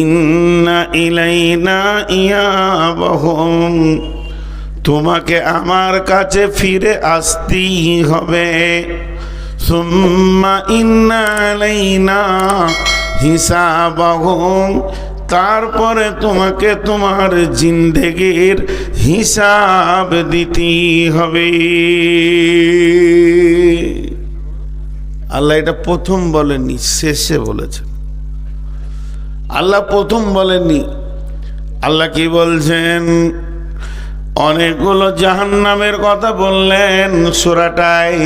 ইন্না ইলাইনা ইয়াবাহুম, তোমাকে আমার কাছে ফিরে আসতেই হবে। সুম্মা ইন্না আলাইনা হিসাবাহুম, তারপরে তোমাকে তোমার জিন্দেগির হিসাব দিতেই হবে। আল্লাহ এটা প্রথম বলেননি, শেষে বলেছেন। আল্লাহ প্রথম বলেননি। আল্লাহ কি বলছেন? অনেকগুলো জাহান্নামের কথা বললেন সূরাটায়,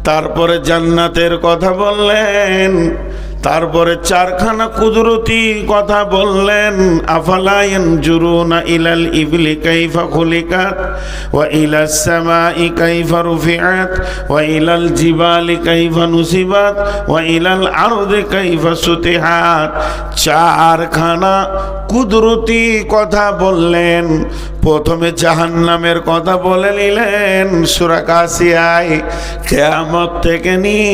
তারপরে জান্নাতের কথা বললেন, তারপরে চারখানা কুদরতি কথা বললেন। আফালা ইয়ানজুরুনা ইলাল ইবলি কাইফা খুলিকাত ওয়া ইলাস সামাই কাইফা রুফিআত ওয়া ইলাল জিবালি কাইফা নুসিবাত ওয়া ইলাল আরদি কাইফা সুতিহাত। চারখানা কুদরতি কথা বললেন। প্রথমে জাহান্নামের কথা বলে নিলেন সূরা কাসিয়ায়। কিয়ামত থেকে নিয়ে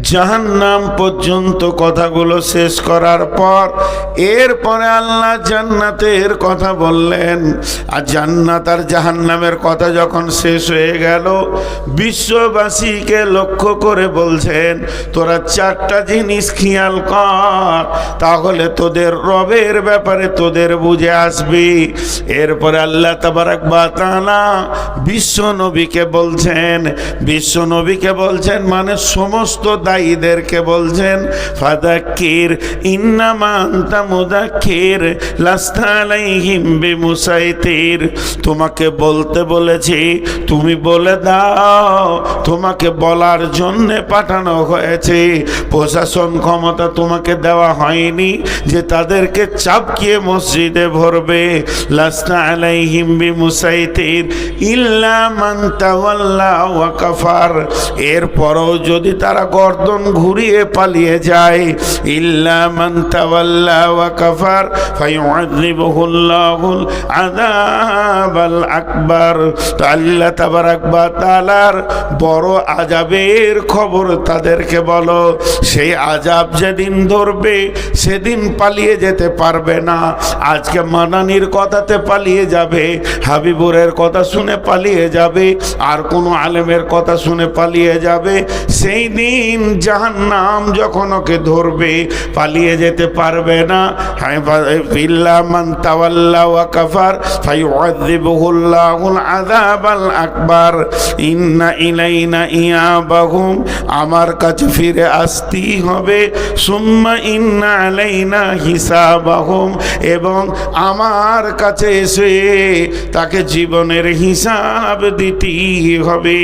জাহান্নাম পর্যন্ত কথাগুলো শেষ করার পর এরপরে আল্লাহ জান্নাতের কথা বললেন। আর জান্নাত আর জাহান্নামের কথা যখন শেষ হয়ে গেল, বিশ্ববাসীকে লক্ষ্য করে বলছেন, তোরা চারটা জিনিস খেয়াল কর, তাহলে তোদের রবের ব্যাপারে তোদের বুঝে আসবি। এরপরে আল্লাহ তাবারাক ওয়া তাআলা বিশ্ব নবীকে বলছেন, বিশ্ব নবীকে বলছেন মানে সমস্ত দায়ীদেরকে বলছেন, ফাযাক্কির ইন্নামা আনতা মুযাক্কির লাস্তা আলাইহিম বিমুসাইতির। তোমাকে বলতে বলেছি, তুমি বলে দাও। তোমাকে বলার জন্যে পাঠানো হয়েছে, প্রশাসন ক্ষমতা তোমাকে দেওয়া হয়নি যে তাদেরকে চাপকিয়ে মসজিদে ভরবে। লাস্তা আলাইহিম বিমুসাইতির ইল্লা মান তাওয়াল্লা ওয়া কাফার। এরপরও যদি তারা গর্দন ঘুরিয়ে পালিয়ে যায়, ইল্লা মান তাওয়াল্লা ওয়া কাফার ফায়ুআযিবুহুল্লাহুল আযাবাল আকবার। তো আল্লাহ তাবারাক ওয়া তাআলার বড় আযাবের খবর তাদেরকে বলো। সেই আযাব যেদিন ধরবে সেদিন পালিয়ে যেতে পারবে না। আজকে মাদানির কথাতে পালিয়ে যাবে, হাবিবুরের কথা শুনে পালিয়ে যাবে, আর কোনো আলেমের কথা শুনে পালিয়ে যাবে। সেই দিন জাহান্নাম যখন ওকে ধরবে পালিয়ে যেতে পারবে না। ইল্লা মান তাওয়াল্লা ওয়া কাফার ফায়ুআযিবুহুল্লাহুল আযাবাল আকবার। ইন্না ইলাইনা ইয়াবাহুম, আমার কাছে ফিরে আসতেই হবে। সুম্মা ইন্না আলাইনা হিসাবাহুম, এবং আমার কাছে এসে তাকে জীবনের হিসাব দিতেই হবে।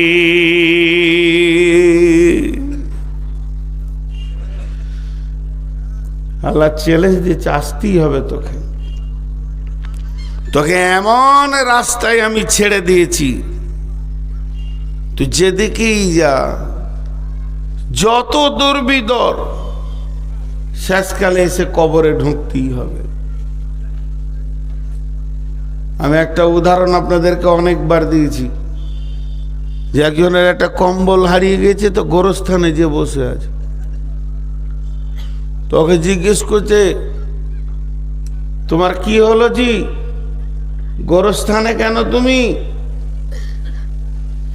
আল্লাহ চ্যালেঞ্জ দিচ্ছে, আসতেই হবে তোকে। তোকে এমন রাস্তায় আমি ছেড়ে দিয়েছি, তুই যেদিকেই যা, যত দুর্বিদর, শেষকালে এসে কবরে ঢুকতেই হবে। আমি একটা উদাহরণ আপনাদেরকে অনেকবার দিয়েছি যে একজনের একটা কম্বল হারিয়ে গেছে, তো গোরস্থানে যে বসে আছে, তোকে জিজ্ঞেস করছে, তোমার কি হলো জি, গোরস্থানে কেন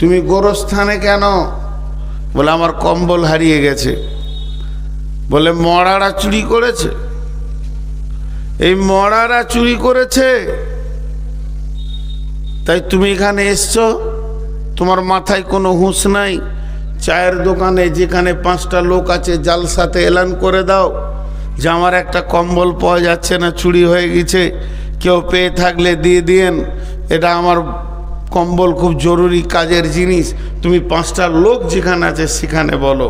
তুমি গোরস্থানে কেন? বলে আমার কম্বল হারিয়ে গেছে। বলে মরারা চুরি করেছে? এই মরারা চুরি করেছে তাই তুমি এখানে এসছো? তোমার মাথায় কোনো হুঁশ নাই? চায়ের দোকানে যেখানে 5টা লোক আছে জালসাতে এলান করে দাও যে আমার একটা কম্বল পাওয়া যাচ্ছে না, চুরি হয়ে গেছে, কেউ পেয়ে থাকলে দিয়ে দিয়েন, এটা আমার কম্বল খুব জরুরি কাজের জিনিস। তুমি 5টা লোক যেখানে আছে সেখানে বলো।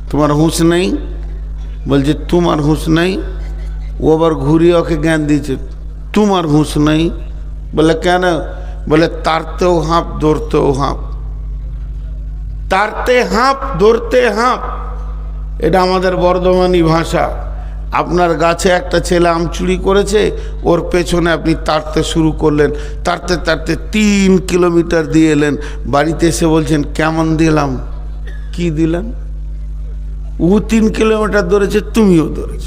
তোমার হুঁশ নেই? বলছে তোমার হুঁশ নেই? ও আবার ঘুরিয়ে ওকে জ্ঞান দিয়েছে, তোমার হুঁশ নেই? বলে কেন? বলে তারতেও হাঁপ ধরতেও হাঁপ। তারতে হাঁপ ধরতে হাঁপ, এটা আমাদের বর্ধমানী ভাষা। আপনার গাছে একটা ছেলে আম চুরি করেছে, ওর পেছনে আপনি তাড়তে শুরু করলেন, তাড়তে তাড়তে 3 কিলোমিটার দিয়ে এলেন, বাড়িতে এসে বলছেন কেমন দিলাম? কি দিলেন? ও 3 কিলোমিটার ধরেছে, তুমিও ধরেছ।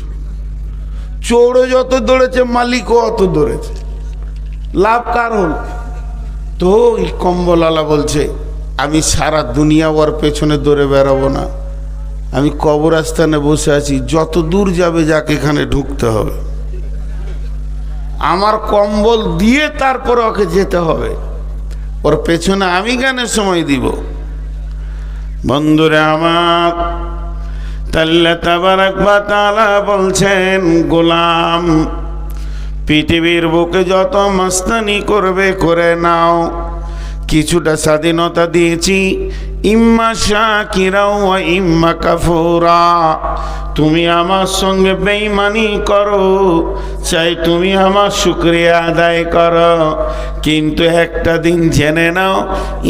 চোরও যত দৌড়েছে মালিকও অত দৌড়েছে, লাভ কার হল? তো এই কম্বলওয়ালা বলছে আমি সারা দুনিয়া ওর পেছনে দৌড়ে বেড়াবো না, আমি কবরস্থানে বসে আছি, যত দূর যাবে যাকে এখানে ঢুকতে হবে, আমার কম্বল দিয়ে তারপর ওকে যেতে হবে, ওর পেছনে আমি কেন সময় দিব? বন্ধুরে আমার, আল্লাহ তাবারক ওয়া তাআলা বলছেন, গোলাম পৃথিবীর বুকে যত মাস্তানি করবে করে নাও, কিছুটা স্বাধীনতা দিয়েছি, ইম্মা শাকিরা ওয়া ইম্মা কাফুরা। তুমি আমার সঙ্গে বেঈমানি করো, চাই তুমি আমার শুকরিয়া আদায় করো, কিন্তু একটা দিন জেনে নাও,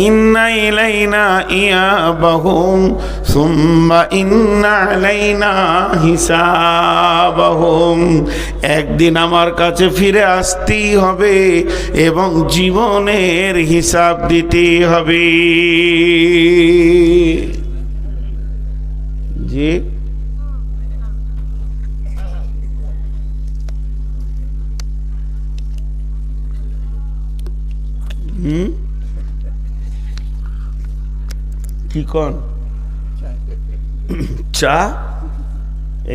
ইন্না ইলাইনা ইয়াবাহুম সুম্মা ইন্না আলাইনা হিসাবাহুম। একদিন আমার কাছে ফিরে আসতেই হবে এবং জীবনের হিসাব দিতেই হবে। জি, কি কন? চা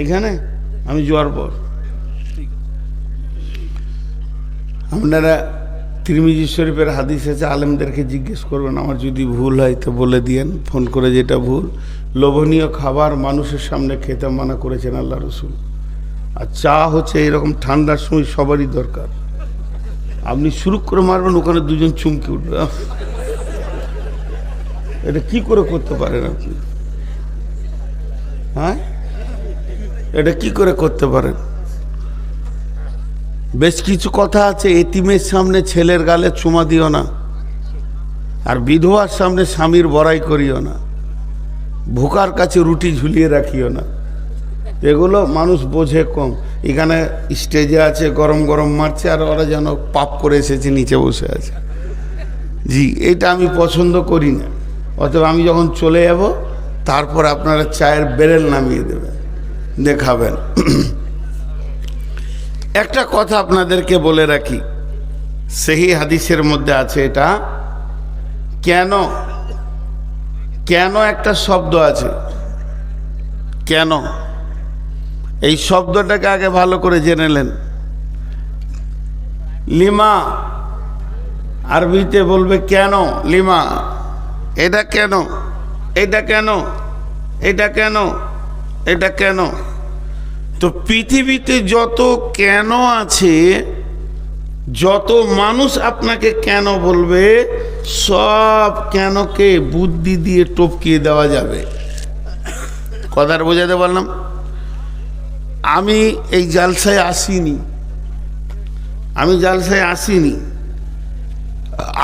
এখানে আমি যাওয়ার পর আপনারা তিরমিজি শরীফের হাদিস আছে, আলেমদেরকে জিজ্ঞেস করবেন, আমার যদি ভুল হয় তো বলে দিয়েন ফোন করে যেটা ভুল। লোভনীয় খাবার মানুষের সামনে খেতে মানা করেছেন আল্লাহ রসুল, আর চা হচ্ছে এরকম ঠান্ডার সময় সবারই দরকার। আপনি শুরু করে মারবেন, ওখানে দুজন চুমকে উঠবে। এটা কি করে করতে পারেন আপনি? হ্যাঁ, এটা কি করে করতে পারেন? বেশ কিছু কথা আছে, এতিমের সামনে ছেলের গালে চুমা দিও না, আর বিধবার সামনে স্বামীর বড়াই করিও না, ভুকার কাছে রুটি ঝুলিয়ে রাখিও না। এগুলো মানুষ বোঝে কম। এখানে স্টেজে আছে, গরম গরম মারছে, আর ওরা যেন পাপ করে এসেছে, নিচে বসে আছে। জি, এটা আমি পছন্দ করি না। অতএব আমি যখন চলে যাব, তারপর আপনারা চায়ের বেরেল নামিয়ে দেবেন, দেখাবেন। একটা কথা আপনাদেরকে বলে রাখি, সেই হাদিসের মধ্যে আছে, এটা কেন কেন একটা শব্দ আছে, কেন, এই শব্দটাকে আগে ভালো করে জেনে নেন। লিমা আরবিতে বলবে কেন, লিমা, এটা কেন, এটা কেন, এটা কেন, এটা কেন। তো পৃথিবীতে যত কেন আছে, যত মানুষ আপনাকে কেন বলবে, সব কেনকে বুদ্ধি দিয়ে টপকিয়ে দেওয়া যাবে। কথার বোঝাতে পারলাম? আমি এই জালসায় আসিনি, আমি জালসায় আসিনি,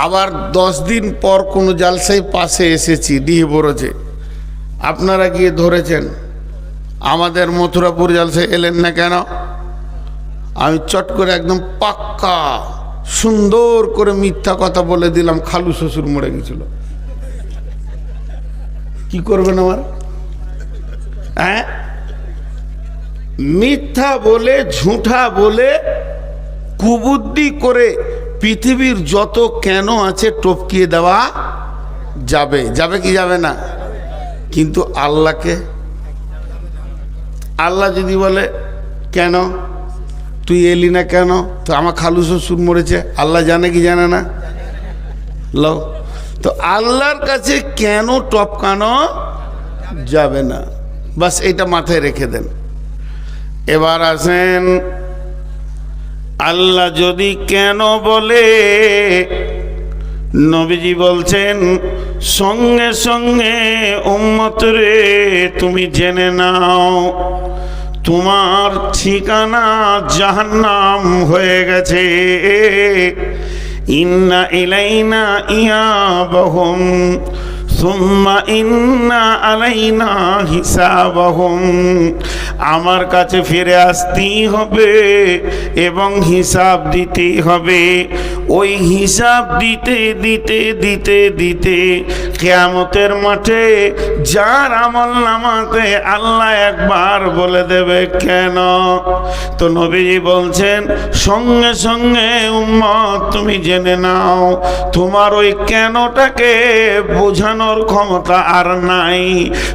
আবার 10 দিন পর কোনো জালসায় পাশে এসেছি, ডিহিবরজে, আপনারা গিয়ে ধরেছেন, আমাদের মথুরাপুর জালসায় এলেন না কেন? আমি চট করে একদম পাক্কা সুন্দর করে মিথ্যা কথা বলে দিলাম, খালু শ্বশুর মরে গেছিল। কি করবেন আমার? হ্যাঁ, মিথ্যা বলে, ঝুঁঠা বলে, কুবুদ্ধি করে পৃথিবীর যত কেন আছে টপকিয়ে দেওয়া যাবে, যাবে কি যাবে না? কিন্তু আল্লাহকে, আল্লাহ যদি বলে কেন তুই এলি না কেন, তো আমার খালু শ্বশুর মরেছে, আল্লাহ জানে কি জানে না? লো, তো আল্লাহর কাছে কেন টপকানো যাবে না, বাস এটা মাথায় রেখে দেন। এবার আসেন, আল্লাহ যদি কেন বলে, নবীজি বলছেন সঙ্গে সঙ্গে উম্মত রে তুমি জেনে নাও, তোমার ঠিকানা জাহান্নাম হয়ে গেছে। ইন্না ইলাইনা ইয়াবাহুম সুম্মা ইন্না আলাইনা হিসাবাহুম। আমার কাছে ফিরে আসতেই হবে এবং হিসাব দিতেই হবে। ওই হিসাব দিতে দিতে দিতে দিতে কিয়ামতের মাঠে যার আমল নামাতে আল্লাহ একবার বলে দেবে কেন। তো নবীজি বলছেন সঙ্গে সঙ্গে উম্মত তুমি জেনে নাও তোমার ওই কেনটাকে বোঝানোর ক্ষমতা আর নাই।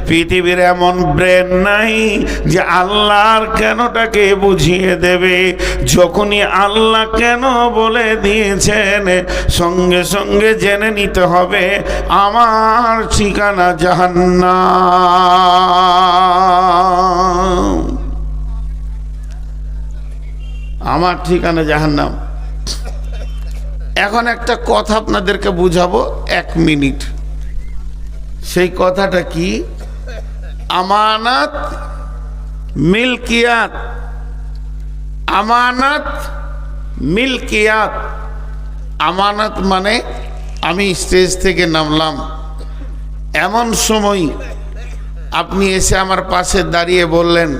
পৃথিবীর এমন ব্রেন নাই যে আল্লাহর কেনটাকে বুঝিয়ে দেবে। যখনই আল্লাহ কেন বলে দিয়েছেন সঙ্গে সঙ্গে জেনে নিতে হবে আমার ঠিকানা জাহান্নাম, আমার ঠিকানা জাহান্নাম। এখন একটা কথা আপনাদেরকে বুঝাবো 1 মিনিট। সেই কথাটা কি? আমানত মিলকিয়াত, আমানত মিলকিয়াত। আমানত মানে আমি স্টেজ থেকে নামলাম, এমন সময় আপনি এসে আমার পাশে দাঁড়িয়ে বললেন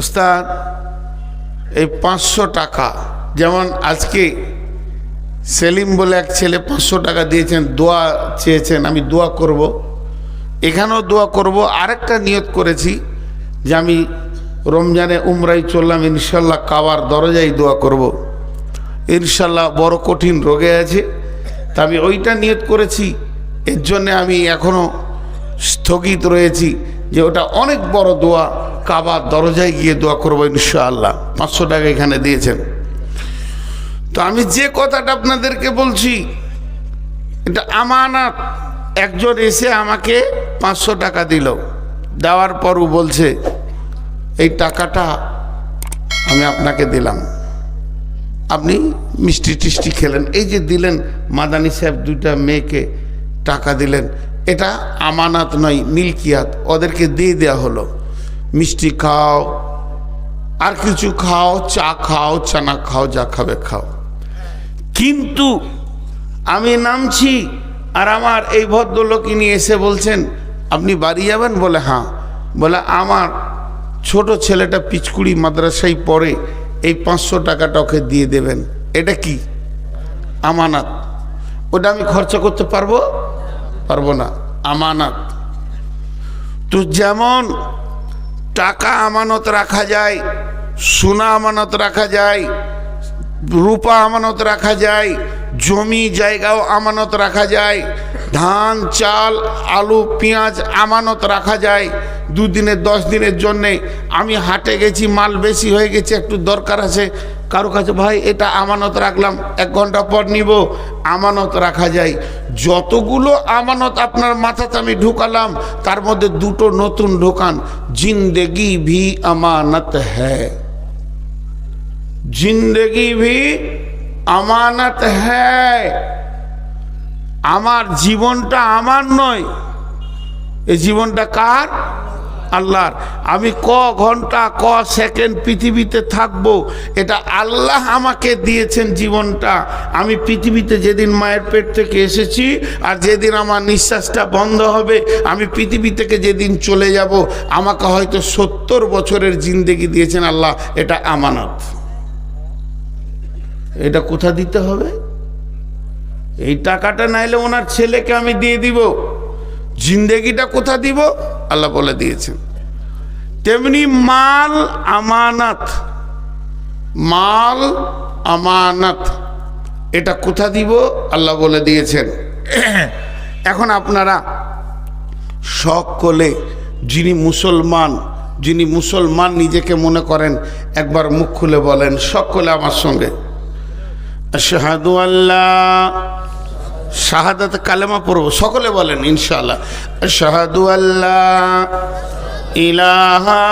ওস্তাদ এই 500 টাকা, যেমন আজকে সেলিম বলে এক ছেলে 500 টাকা দিয়েছেন, দোয়া চেয়েছেন, আমি দোয়া করব, এখানেও দোয়া করব। আরেকটা নিয়ত করেছি যে আমি রমজানে উমরাই চললাম, ইনশাল্লাহ কাবার দরজায় দোয়া করব। ইনশাল্লাহ বড় কঠিন রোগে আছে, তা আমি ওইটা নিয়ত করেছি। এর জন্যে আমি এখনও স্থগিত রয়েছি যে ওটা অনেক বড় দোয়া, কাবার দরজায় গিয়ে দোয়া করবো ইনশাআল্লাহ। 500 টাকা এখানে দিয়েছেন। তো আমি যে কথাটা আপনাদেরকে বলছি এটা আমানত। একজন এসে আমাকে 500 টাকা দিল, দেওয়ার পরও বলছে এই টাকাটা আমি আপনাকে দিলাম, আপনি মিষ্টি টিষ্টি খেলেন, এই যে দিলেন মাদানী সাহেব 2টা মেয়েকে টাকা দিলেন, এটা আমানত নয়, মিলকিয়াত। ওদেরকে দিয়ে দেওয়া হলো, মিষ্টি খাও, আর কিছু খাও, চা খাও, চানা খাও, যা খাবে খাও। কিন্তু আমি নামছি আর আমার এই ভদ্রলোক ইনি এসে বলছেন আপনি বাড়ি যাবেন? বলে হ্যাঁ। বলে আমার ছোট ছেলেটা পিচকুড়ি মাদ্রাসায় পড়ে, এই 500 টাকাটা ওকে দিয়ে দেবেন। এটা কি? আমানত। ওটা আমি খরচা করতে পারবো না, আমানত। তো যেমন টাকা আমানত রাখা যায়, সোনা আমানত রাখা যায়, রূপা আমানত রাখা যায়, জমি জায়গাও আমানত রাখা যায়, ধান চাল আলু পেঁয়াজ আমানত রাখা যায়। 2 দিনের 10 দিনের জন্যে আমি হাটে গেছি, মাল বেশি হয়ে গেছে, একটু দরকার আছে কারো কাছে, ভাই এটা আমানত রাখলাম, 1 ঘন্টা পর নিব, আমানত রাখা যায়। যতগুলো আমানত আপনার মাথাতে আমি ঢুকালাম তার মধ্যে 2টো নতুন ঢোকান। জিন্দেগি ভি আমানত হ্যায়, জিন্দেগি ভি আমানত হ্যায়। আমার জীবনটা আমার নয়, এই জীবনটা কার? আল্লাহর। আমি ক ঘন্টা ক সেকেন্ড পৃথিবীতে থাকবো এটা আল্লাহ আমাকে দিয়েছেন জীবনটা। আমি পৃথিবীতে যেদিন মায়ের পেট থেকে এসেছি আর যেদিন আমার নিঃশ্বাসটা বন্ধ হবে, আমি পৃথিবী থেকে যেদিন চলে যাব, আমাকে হয়তো 70 বছরের জিন্দেগি দিয়েছেন আল্লাহ, এটা আমানত। এটা কোথা দিতে হবে? এই টাকাটা নাইলে ওনার ছেলেকে আমি দিয়ে দিব, জিন্দেগিটা কোথা দিব? আল্লাহ বলে দিয়েছেন। তেমনি মাল আমানত, মাল আমানত, এটা কোথা দিব? আল্লাহ বলে দিয়েছেন। এখন আপনারা সকলে যিনি মুসলমান নিজেকে মনে করেন একবার মুখ খুলে বলেন সকলে আমার সঙ্গে, আশহাদু আল্লাহ, শাহাদাত কালেমা পড়ব, সকলে বলেন ইনশাআল্লাহ। আশহাদু আল্লাহ ইলাহা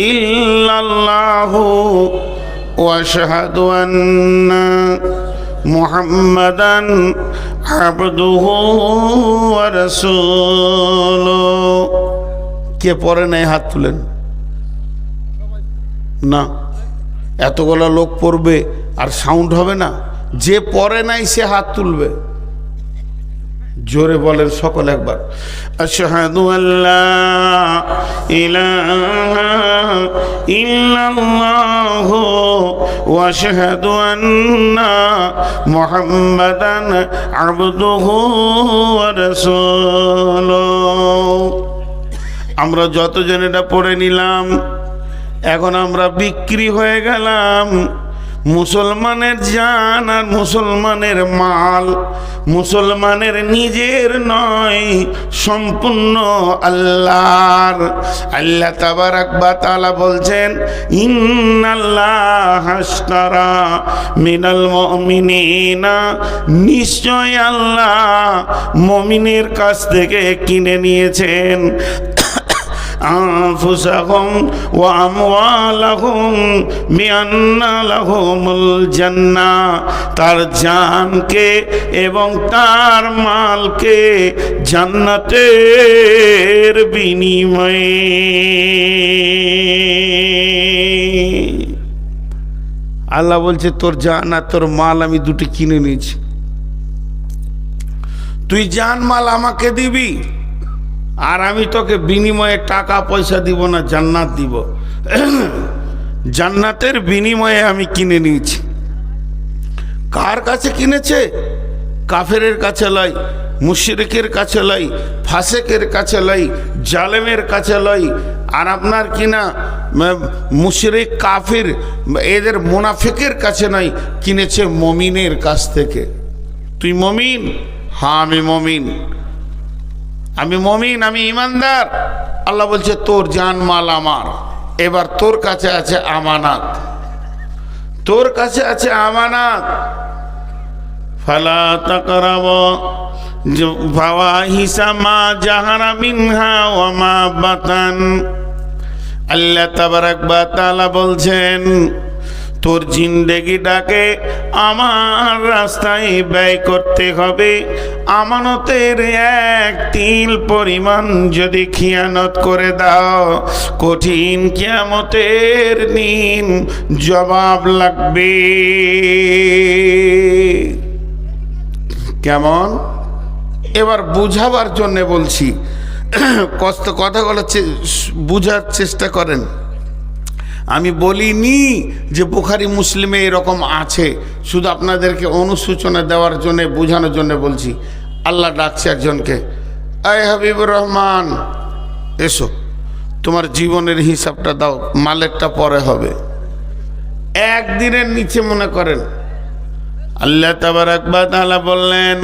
ইল্লাল্লাহু ওয়া আশহাদু আন্না মুহাম্মাদান আবদুহু ওয়া রাসূলুহু। কে পড়ে নাই হাত তুলেন না? এতগুলো লোক পড়বে আর সাউন্ড হবে না? যে পড়ে নাই সে হাত তুলবে। জোরে বলেন সকল একবার, আশহাদু আল্লা ইলাহা ইল্লাল্লাহু وأشهد أن محمدا عبده ورسوله আমরা যতজন এটা পড়ে নিলাম, এখন আমরা বিক্রি হয়ে গেলাম। মুসলমানের জান আর মুসলমানের মাল মুসলমানের নিজের নয়, সম্পূর্ণ আল্লাহর। আল্লাহ তাবারাক ওয়া তাআলা বলছেন, ইন্নাল্লাহ আশতারা মিনাল মুমিনিনা, নিশ্চয় আল্লাহ মুমিনের কাছ থেকে কিনে নিয়েছেন আনফুসাহুম ওয়া আমওয়ালাহুম বিআন্না লাহুমুল জান্নাহ, তার জানকে এবং তার মালকে জান্নাতের বিনিময়ে। আল্লাহ বলছে তোর জান আর তোর মাল আমি দুটো কিনে নিয়েছি, তুই জান মাল আমাকে দিবি আর আমি তোকে বিনিময়ে টাকা পয়সা দিব না, জান্নাত দিব। জান্নাতের বিনিময়ে আমি কিনে নিয়েছি। কার কাছে কিনেছে? কাফেরের কাছে লয়, মুশরিকের কাছে লয়, ফাসেকের কাছে লয়, জালেমের কাছে লয়। আর আপনার কিনা মুশরিক কাফির এদের মুনাফিকের কাছে নয়, কিনেছে মমিনের কাছ থেকে। তুই মমিন? হ্যাঁ আমি মমিন, আমি মমিন, আমি ইমানদার। আল্লাহ বলছে তোর জান মাল আমার, এবার তোর কাছে আছে আমানাত, তোর কাছে আছে আমানাত। ফালা তাকরাবু ফাওয়াহিশা মা জাহারা মিনহা ওয়া মা বাতান। আল্লাহ তাবারাক ওয়া তাআলা বলছেন তোর জিন্দেগিটাকে আমার রাস্তায় ব্যয় করতে হবে। আমানতের এক তিল পরিমাণ যদি খিয়ানত করে দাও, কঠিন কিয়ামতের দিন জবাব লাগবে। কেমন? এবার বুঝাবার জন্য বলছি, কথাগুলো বুঝার চেষ্টা করেন। আমি বলিনি যে বুখারী মুসলিমে এরকম আছে, শুধু আপনাদেরকে অনুসূচনা দেওয়ার জন্য, বোঝানোর জন্য বলছি। আল্লাহ ডাকছে একজনকে, আয় হাবিবুর রহমান এসো, তোমার জীবনের হিসাবটা দাও, মালেরটা পরে হবে। একদিনের নিচে মনে করেন আল্লাহ তাবারাক ওয়া তাআলা বললেন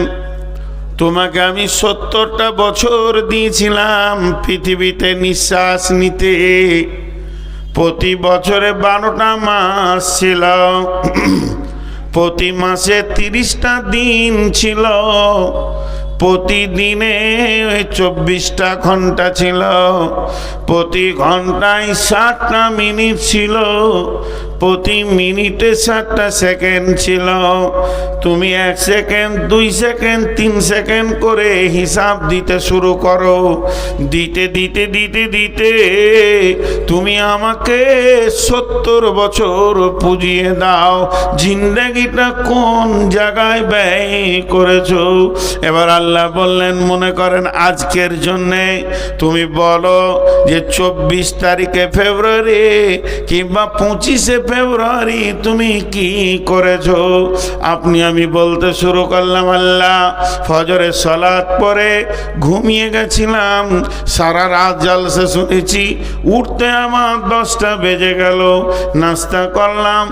তোমাকে আমি 70টা বছর দিয়েছিলাম পৃথিবীতে নিঃশ্বাস নিতে। প্রতি বছরে 12টা মাস ছিল, প্রতি মাসে 30টা দিন ছিল, প্রতিদিনে 24টা ঘন্টা ছিল, প্রতি ঘন্টায় 60টা মিনিট ছিল, প্রতি মিনিটে 60টা সেকেন্ড ছিল। তুমি 1 সেকেন্ড, 2 সেকেন্ড, 3 সেকেন্ড করে হিসাব দিতে শুরু করো। দিতে দিতে দিতে দিতে তুমি আমাকে 70 বছর পুজিয়ে দাও। জিন্দেগিটা কোন জায়গায় ব্যয় করেছো? এবার আল্লাহ বললেন মনে করেন আজকের জন্যে তুমি বলো যে 24 তারিখে ফেব্রুয়ারি কিংবা 25শে ফেব্রুয়ারি তুমি কি করেছো। আপনি আমি বলতে শুরু করলাম, আল্লাহ ফজরের সালাত পরে ঘুমিয়ে গেছিলাম, সারা রাত জলসা শুনেছি, উঠতে আমার 10টা বেজে গেল। নাস্তা করলাম,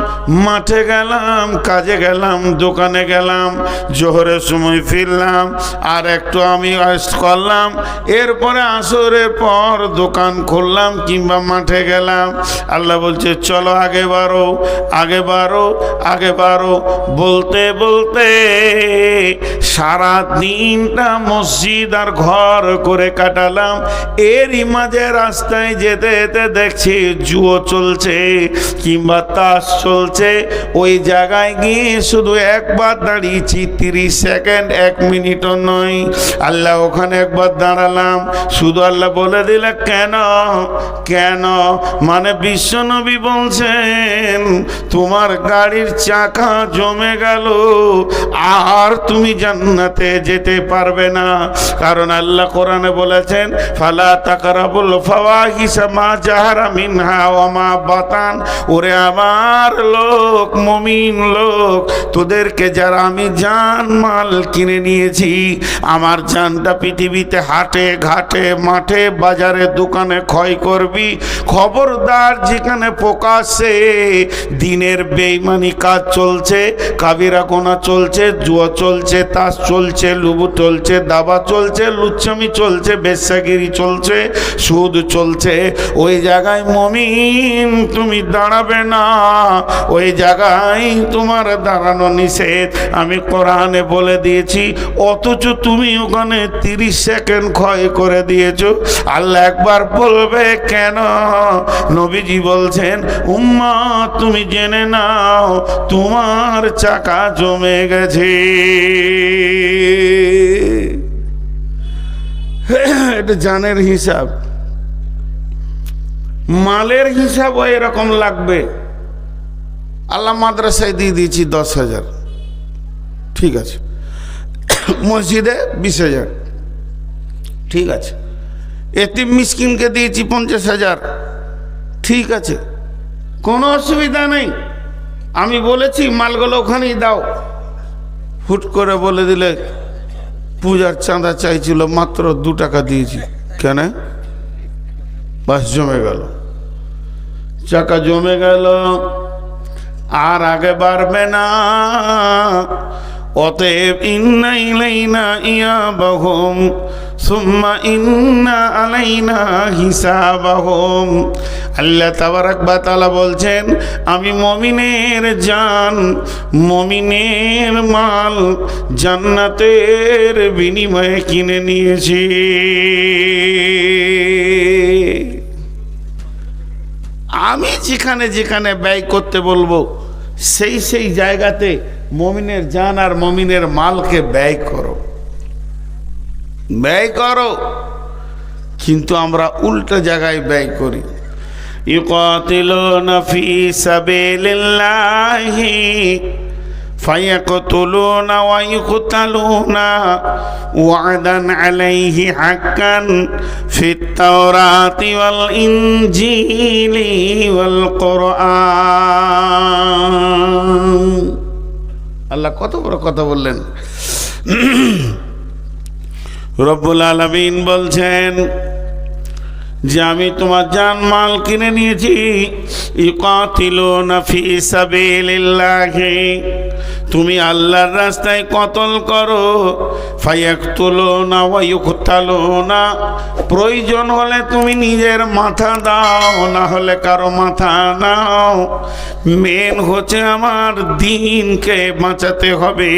মাঠে গেলাম, কাজে গেলাম, দোকানে গেলাম, জোহরের সময় ফিরলাম, আর একটু আমি রেস্ট করলাম, এরপরে আসরের পর দোকান খুললাম কিংবা মাঠে গেলাম। আল্লাহ বলছে চলো আগে বাড়ো, আগে বাড়ো, আগে বাড়ো। বলতে বলতে সারা দিনটা মসজিদ আর ঘর করে কাটালাম। এরই মাঝে রাস্তায় যেতে যেতে দেখছি জুয়ো চলছে কিংবা তাস চলছে। ওই জায়গায় গিয়ে শুধু একবার দাঁড়িয়েছি, 30 সেকেন্ড, 1 মিনিটও নয়। নয়। আল্লাহ ওখানে একবার দাঁড়ালাম, শুধু আল্লাহ বলে দিলে কেন কেন, মানে বিশ্বনবী বলছেন তোমার গাড়ির চাকা জমে গেল, আর তুমি জান্নাতে যেতে পারবে না। কারণ আল্লাহ কোরআনে বলেছেন ফালা তাকরাবুল ফাওয়াহিশা মা জাহারা মিনহা ওয়া মা বাতান। ওরে আমার লোক, মুমিন লোক, তোদেরকে যারা আমি জান মাল কিনে নিয়েছি, আমার জানটা পৃথিবীতে হাটে ঘাটে মাঠে বাজারে দোকানে ক্ষয় করবি, খবরদার যেখানে প্রকাশ্যে দিনের বেঈমানি কাজ চলছে, কাবিরা গোনা চলছে, জুয়া চলছে, তাস চলছে, লুবু চলছে, দাবা চলছে, লুচ্চামি চলছে, বেশ্যাগিরি চলছে, সুদ চলছে, ওই জায়গায় মুমিন তুমি দাঁড়াবে না, ওই জায়গায় তোমার দাঁড়ানো নিষেধ। আমি কোরআনে বলে দিয়েছি, অথচ তুমি ওখানে 30 সেকেন্ড ক্ষয় করে দিয়েছো। আল্লাহ একবার বলবে কেন? নবীজি বলছেন উম্মত তুমি জেনে নাও তোমার চাকা জমে গেছে। এটা জানের হিসাব, মালের হিসাবও এরকম লাগবে। আল্লাহ মাদ্রাসায় দিয়ে দিয়েছি 10,000, ঠিক আছে, মসজিদে 20,000, ঠিক আছে, এতিম মিসকিনকে দিয়েছি 50,000, ঠিক আছে, কোনো অসুবিধা নেই। আমি বলেছি মালগুলো ওখানেই দাও, হুট করে বলে দিলে পূজার চাঁদা চাইছিল, মাত্র 2 টাকা দিয়েছি, কেন? বাস জমে গেল, চাকা জমে গেল, আর আগে বাড়বে না। অতএব ইন্না ইলাইনা ইয়াবাহুম সুম্মা ইন্না আলাইনা হিসাবাহুম। আল্লাহ তাবারাক ওয়া তাআলা বলছেন আমি মুমিনের জান, মুমিনের মাল জান্নাতের বিনিময়ে কিনে নিয়েছি। আমি যেখানে যেখানে ব্যয় করতে বলবো সেই সেই জায়গাতে মুমিনের জান আর মুমিনের মালকে ব্যয় করো, ব্যয় করো। কিন্তু আমরা উল্টা জায়গায় ব্যয় করি। ইউকাতিলুনা ফি সাবিলিল্লাহি ফায়াকতুলুনা ওয়া ইউকতালুনা ওয়া'দান আলাইহি হাক্কান ফিত তাওরাতি ওয়াল ইনজিলি ওয়াল কুরআন। আল্লাহ কত বড় কথা বললেন। রব্বুল আলামিন বলছেন যে আমি তোমার জান মাল কিনে নিয়েছি। ইউকাতিলুনা ফি সাবিলিল্লাহি, তুমি আল্লাহর রাস্তায় কতল করো। ফায়াকতুলুনা ওয়া ইউকতালুনা, প্রয়োজন হলে তুমি নিজের মাথা দাও, না হলে কারো মাথা নাও। মেন হচ্ছে আমার দ্বীনকে বাঁচাতে হবে।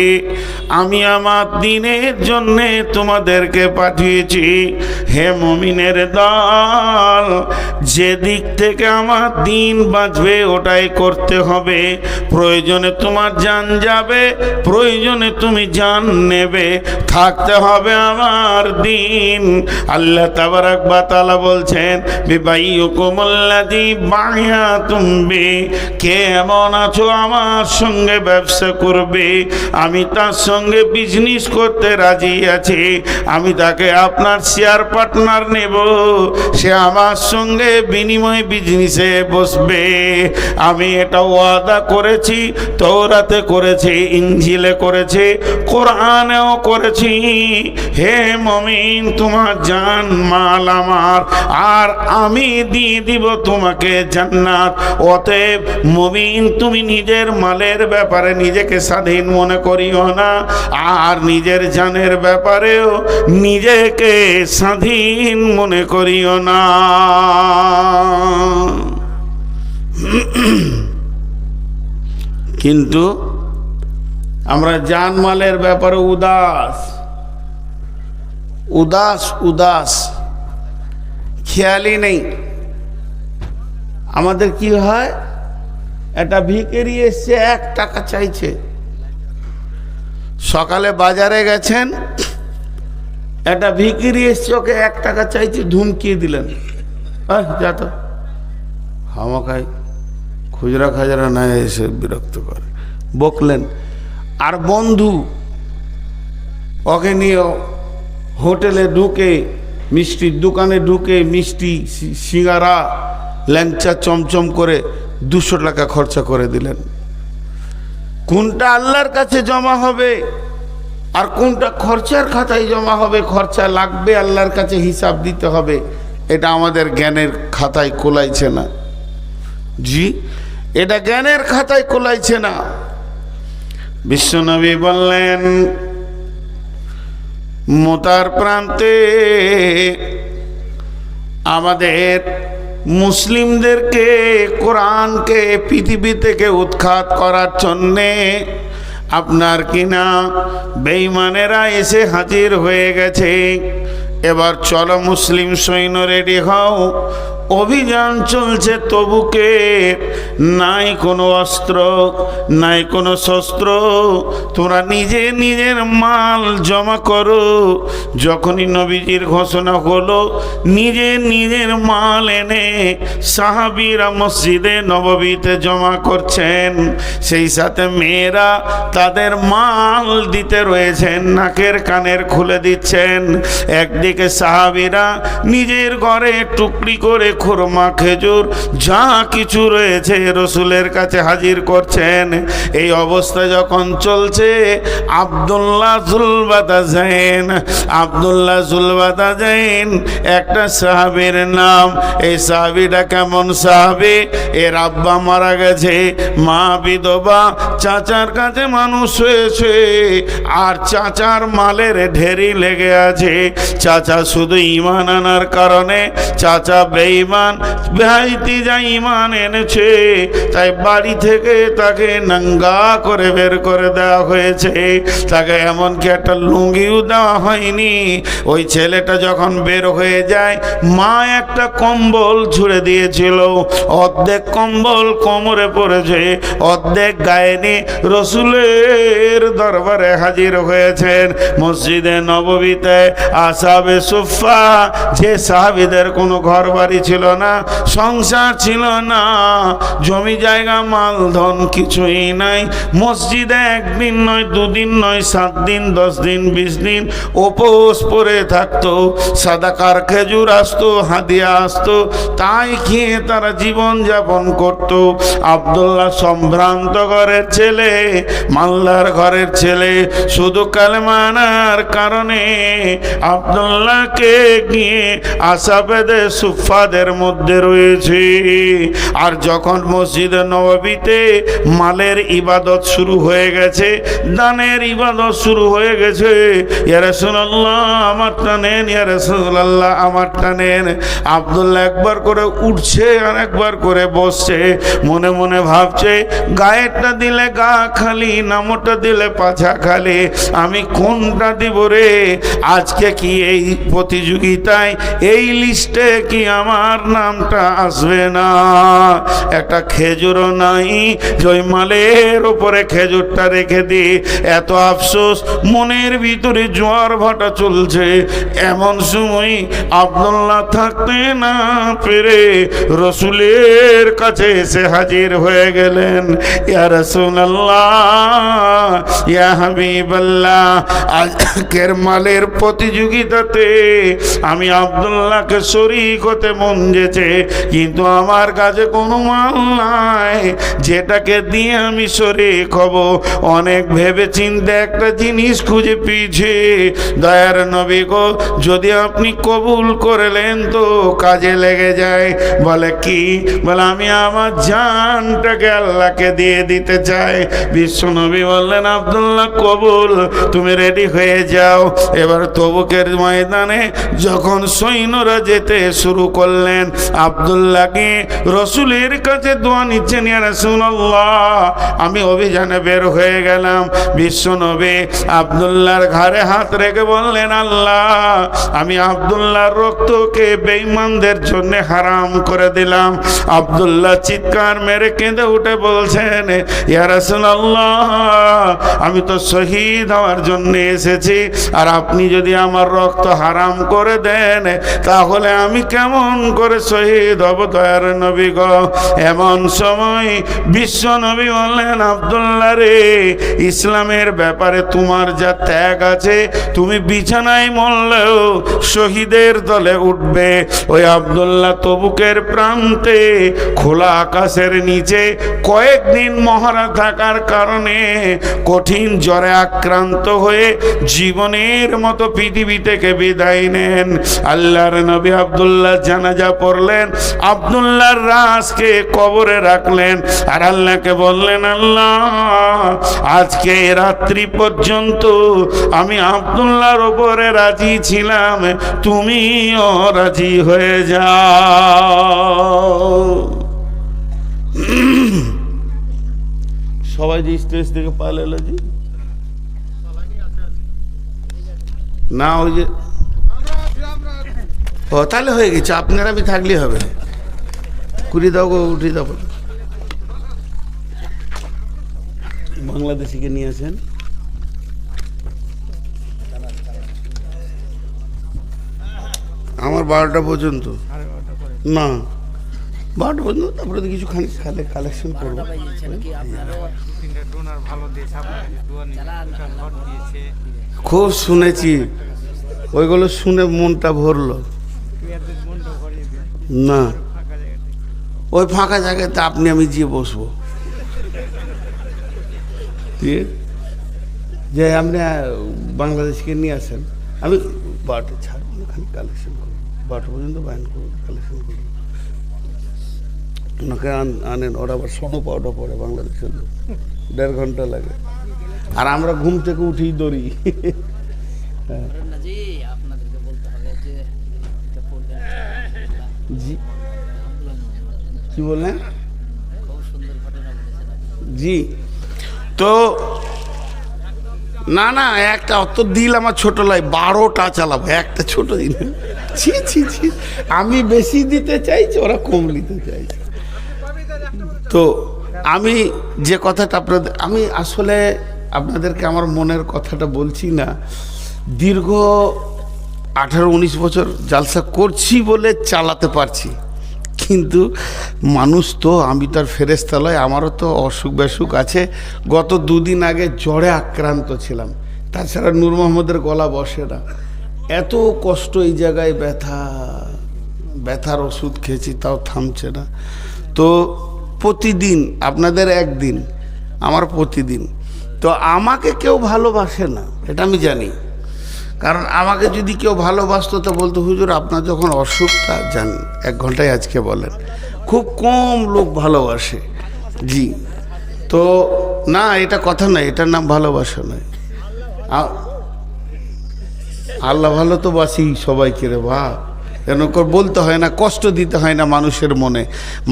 আমি আমার দ্বীনের জন্যে তোমাদেরকে পাঠিয়েছি। হে মুমিনের দল, যে দিক থেকে আমার দ্বীন বাঁচবে ওটাই করতে হবে। প্রয়োজনে তোমার জান যাবে, প্রয়োজনে তুমি জান নেবে, থাকতে হবে আমার দ্বীন। আল্লাহ তাবারাক ওয়া তাআলা বলছেন বিবাইয়ুকুমুল্লাযী বায়াতুম বি, কে এমন আছো আমার সঙ্গে ব্যবসা করবে, আমি তার সঙ্গে বিজনেস করতে রাজি আছি, আমি তাকে আপনার শেয়ার পার্টনার নেব, সে আমার সঙ্গে বিনিময় বিজনেসে বসবে। আমি এটা ওয়াদা করেছি, তওরাতে করেছি, ইনজিলে করেছি, কোরআনেও করেছি। হে মুমিন, তোমার জান মাল আমার, আর আমি দিয়ে দিব তোমাকে জান্নাত। অতএব মুমিন, তুমি নিজের মালের ব্যাপারে নিজেকে স্বাধীন মনে করিও না, আর নিজের জানের ব্যাপারেও নিজেকে স্বাধীন মনে করিও না। কিন্তু আমরা জানমালের ব্যাপারে উদাস উদাস উদাস, খেয়ালই নেই। আমাদের কি হয়, একটা ভিখারি এসছে 1 টাকা চাইছে। সকালে বাজারে গেছেন, একটা ভিখিরি এসছে, ওকে 1 টাকা চাইছে, ধুমকিয়ে দিলেন, যা তো হামাখাই খুচরা খাজরা না এসে বিরক্ত করে, বকলেন। আর বন্ধু ওকে নিয়ে হোটেলে ঢুকে, মিষ্টির দোকানে ঢুকে মিষ্টি সিঙ্গারা ল্যাংচা চমচম করে 200 টাকা খরচা করে দিলেন। কোনটা আল্লাহর কাছে জমা হবে আর কোনটা খরচার খাতায় জমা হবে, খরচা লাগবে, আল্লাহর কাছে হিসাব দিতে হবে, এটা আমাদের জ্ঞানের খাতায় কোলাইছে না। জি, এটা জ্ঞানের খাতায় কোলাইছে না। বিশ্বনবী বললেন, মোতার প্রান্তে আমাদের মুসলিমদেরকে, কোরআনকে পৃথিবী থেকে উৎখাত করার জন্যে আপনার কিনা বেঈমানেরা এসে হাজির হয়ে গেছে। এবার চলো মুসলিম সৈন্য রেডি হও, অভিযান চলছে তবুকে, নাই কোনো অস্ত্র, নাই কোনো শস্ত্র, তোমরা নিজে নিজের মাল জমা করো। যখনই নবীজির ঘোষণা হলো, নিজে নিজের মাল এনে সাহাবীরা মসজিদে নববীতে জমা করছেন, সেই সাথে মেয়েরা তাদের মাল দিতে রয়েছেন, নাকের কানের খুলে দিচ্ছেন। একদিকে সাহাবীরা নিজের ঘরে টুকরি করে খুরমা, খেজুর যা কিছু রয়েছে রসুলের কাছে হাজির করছেন। এই অবস্থা যখন চলছে, আব্দুল্লাহ জুলবাতাজাইন একটা সাহাবীর নাম। এই সাহাবীটা কেমন সাহাবী? এর আব্বা মারা গেছে, মা বিধবা, চাচার কাছে মানুষ হয়েছে, আর চাচার মালের ঢেরি লেগে আছে। চাচা শুধু ঈমান আনার কারণে, চাচা বেঈমান, ভাইতিজা ঈমান এনেছে, তাই বাড়ি থেকে তাকে নাঙ্গা করে বের করে দেওয়া হয়েছে, তাকে এমনকি একটা লুঙ্গিও দেওয়া হয়নি। ওই ছেলেটা যখন বের হয়ে যায়, মা একটা কম্বল ছুঁড়ে দিয়েছিল, অর্ধেক কম্বল কোমরে পড়েছে, অর্ধেক গায়ে নিয়ে রসুলের দরবারে হাজির হয়েছেন। মসজিদে নববীতে আসহাবে সুফফা, যে সাহাবীদের কোনো ঘর বাড়ি ছিল না, সংসার ছিল না, জমি জায়গা মাল ধন কিছুই নাই, মসজিদে 1 দিন নয়, 2 দিন নয়, 7 দিন, 10 দিন, 20 দিন উপোস পড়ে থাকতো। সাদাকার খেজুর আসতো, হাদিয়া আসতো, তাই খেয়ে তারা জীবন যাপন করত। আব্দুল্লাহ সম্ভ্রান্ত ঘরের ছেলে, মালদার ঘরের ছেলে, শুধু কালেমা আনার কারণে আব্দুল্লাহকে গিয়ে আসহাবে সুফফাদের মধ্যে রয়েছে। আর যখন মসজিদে নববীতে মালের ইবাদত শুরু হয়ে গেছে, দানের ইবাদত শুরু হয়ে গেছে, ইয়া রাসূলুল্লাহ আমারটা নেন, ইয়া রাসূলুল্লাহ আমারটা নেন, আব্দুল্লাহ একবার করে উঠছে আর একবার করে বসছে, মনে মনে ভাবছে, গায়েরটা দিলে গা খালি, নামটা দিলে পাছা খালি, আমি কোনটা দিব রে? আজকে কি এই প্রতিযোগিতায়, এই লিস্টে কি আমার নামটা আসবে না? একটা খেজুরও নাই, জয়মালের উপরে খেজুরটা রেখে দি। এত আফসোস, মনের ভিতরে জোয়ার ভাটা চলছে। এমন সময় আব্দুল্লাহ থাকতে না পেরে রসুলের কাছে এসে হাজির হয়ে গেলেন। ইয়া রাসূলুল্লাহ, ইয়া হাবিবাল্লাহ, আজকের মালের প্রতিযোগিতাতে আমি আব্দুল্লাহকে শরীক হতে মন যেছে, কিন্তু আমার কাছে কোনো মাল নাই যেটাকে দিয়ে আমি শরীক হব। অনেক ভেবে চিন্তে একটা জিনিস খুঁজে পেয়েছে। দয়ার নবী গো, যদি আপনি কবুল করলেন তো কাজে লেগে যায়। বলে কি? বলে আমি আমার জানটাকে আল্লাহকে দিয়ে দিতে চাই। বিশ্ব নবী বললেন, আব্দুল্লাহ কবুল, তুমি রেডি হয়ে যাও। এবার তবুকের ময়দানে যখন সৈন্যরা যেতে শুরু করলেন, বললেন আব্দুল্লাহকে রসুলের কাছে দোয়া নিচ্ছেন, ইয়া রাসূলুল্লাহ আমি অভিযানে বের হয়ে গেলাম। বিশ্বনবী আব্দুল্লাহর ঘাড়ে হাত রেখে বললেন, আল্লাহ আমি আব্দুল্লাহর রক্তকে বেঈমানদের জন্য হারাম করে দিলাম। আব্দুল্লাহ চিৎকার মেরে কেঁদে উঠে বলছেন, ইয়া রাসূলুল্লাহ আমি তো শহীদ হওয়ার জন্য এসেছি, আর আপনি যদি আমার রক্ত হারাম করে দেন তাহলে আমি কেমন করে শহীদ হব দয়ার নবী গো। এমন সময় বিশ্ব নবী বললেন, আব্দুল্লাহ রে ইসলামের ব্যাপারে তোমার যা ত্যাগ আছে তুমি বিছানায় মরলেও শহীদের দলে উঠবে। ওই আব্দুল্লাহ তবুকের প্রান্তে খোলা আকাশের নিচে কয়েকদিন মহড়া থাকার কারণে কঠিন জ্বরে আক্রান্ত হয়ে জীবনের মতো পৃথিবী থেকে বিদায় নেন। আল্লাহর নবী আব্দুল্লাহ জানাজা পড়লেন, আব্দুল্লাহর লাশকে কবরে রাখলেন, আর আল্লাহকে বললেন, আল্লাহ আজকে রাত্রি পর্যন্ত আমি আব্দুল্লাহর উপরে রাজি ছিলাম, তুমিও রাজি হয়ে যাও। সবাই যে স্টেজ থেকে পালালো জি না, ওই যে ও তাহলে হয়ে গেছে, আপনারা আমি থাকলে হবে। কুড়ি দাও গো, উঠে দাও। বাংলাদেশিকে নিয়ে আসেন। আমার 12টা পর্যন্ত না, 12টা পর্যন্ত, তারপরে তো কিছু খালে কালেকশন করবো। খুব শুনেছি, ওইগুলো শুনে মনটা ভরলো না। ওই ফাঁকা জায়গাতে আপনি আমি গিয়ে বসবো, যে আপনি বাংলাদেশকে নিয়ে আসেন, আমি 12টা ছাড়বো, খালি কালেকশন করবো, 12টা পর্যন্ত বায়ন করবো, কালেকশন করবো। ওনাকে আনেন, ওরা আবার সোনো পাউডার পরে বাংলাদেশের 1.5 ঘন্টা লাগে, আর আমরা ঘুম থেকে উঠেই দৌড়ি। জি কি বললেন জি? তো না না, একটা অত দিল আমার ছোট লাই, 12টা চালাবো একটা ছোট দিন। ছি ছি ছি, আমি বেশি দিতে চাইছি, ওরা কম দিতে চাইছে। তো আমি যে কথাটা আপনাদের, আমি আসলে আপনাদেরকে আমার মনের কথাটা বলছি না। দীর্ঘ 18-19 বছর জালসা করছি বলে চালাতে পারছি, কিন্তু মানুষ তো, আমি তার ফেরেশতা লয়, আমারও তো অসুখ বেসুখ আছে। গত 2 দিন আগে জ্বরে আক্রান্ত ছিলাম, তাছাড়া নূর মোহাম্মদের গলা বসে না, এত কষ্ট এই জায়গায়, ব্যথার ওষুধ খেয়েছি তাও থামছে না। তো প্রতিদিন আপনাদের একদিন, আমার প্রতিদিন। তো আমাকে কেউ ভালোবাসে না, এটা আমি জানি। কারণ আমাকে যদি কেউ ভালোবাসতো তো বলতো, হুজুর আপনার যখন অসুখটা যান 1 ঘন্টায় আজকে বলেন। খুব কম লোক ভালোবাসে জি। তো না, এটা কথা নয়, এটার নাম ভালোবাসা নয়। আল্লাহ ভালো তো বাসি সবাইকে রে বা, কেন বলতে হয় না, কষ্ট দিতে হয় না মানুষের মনে।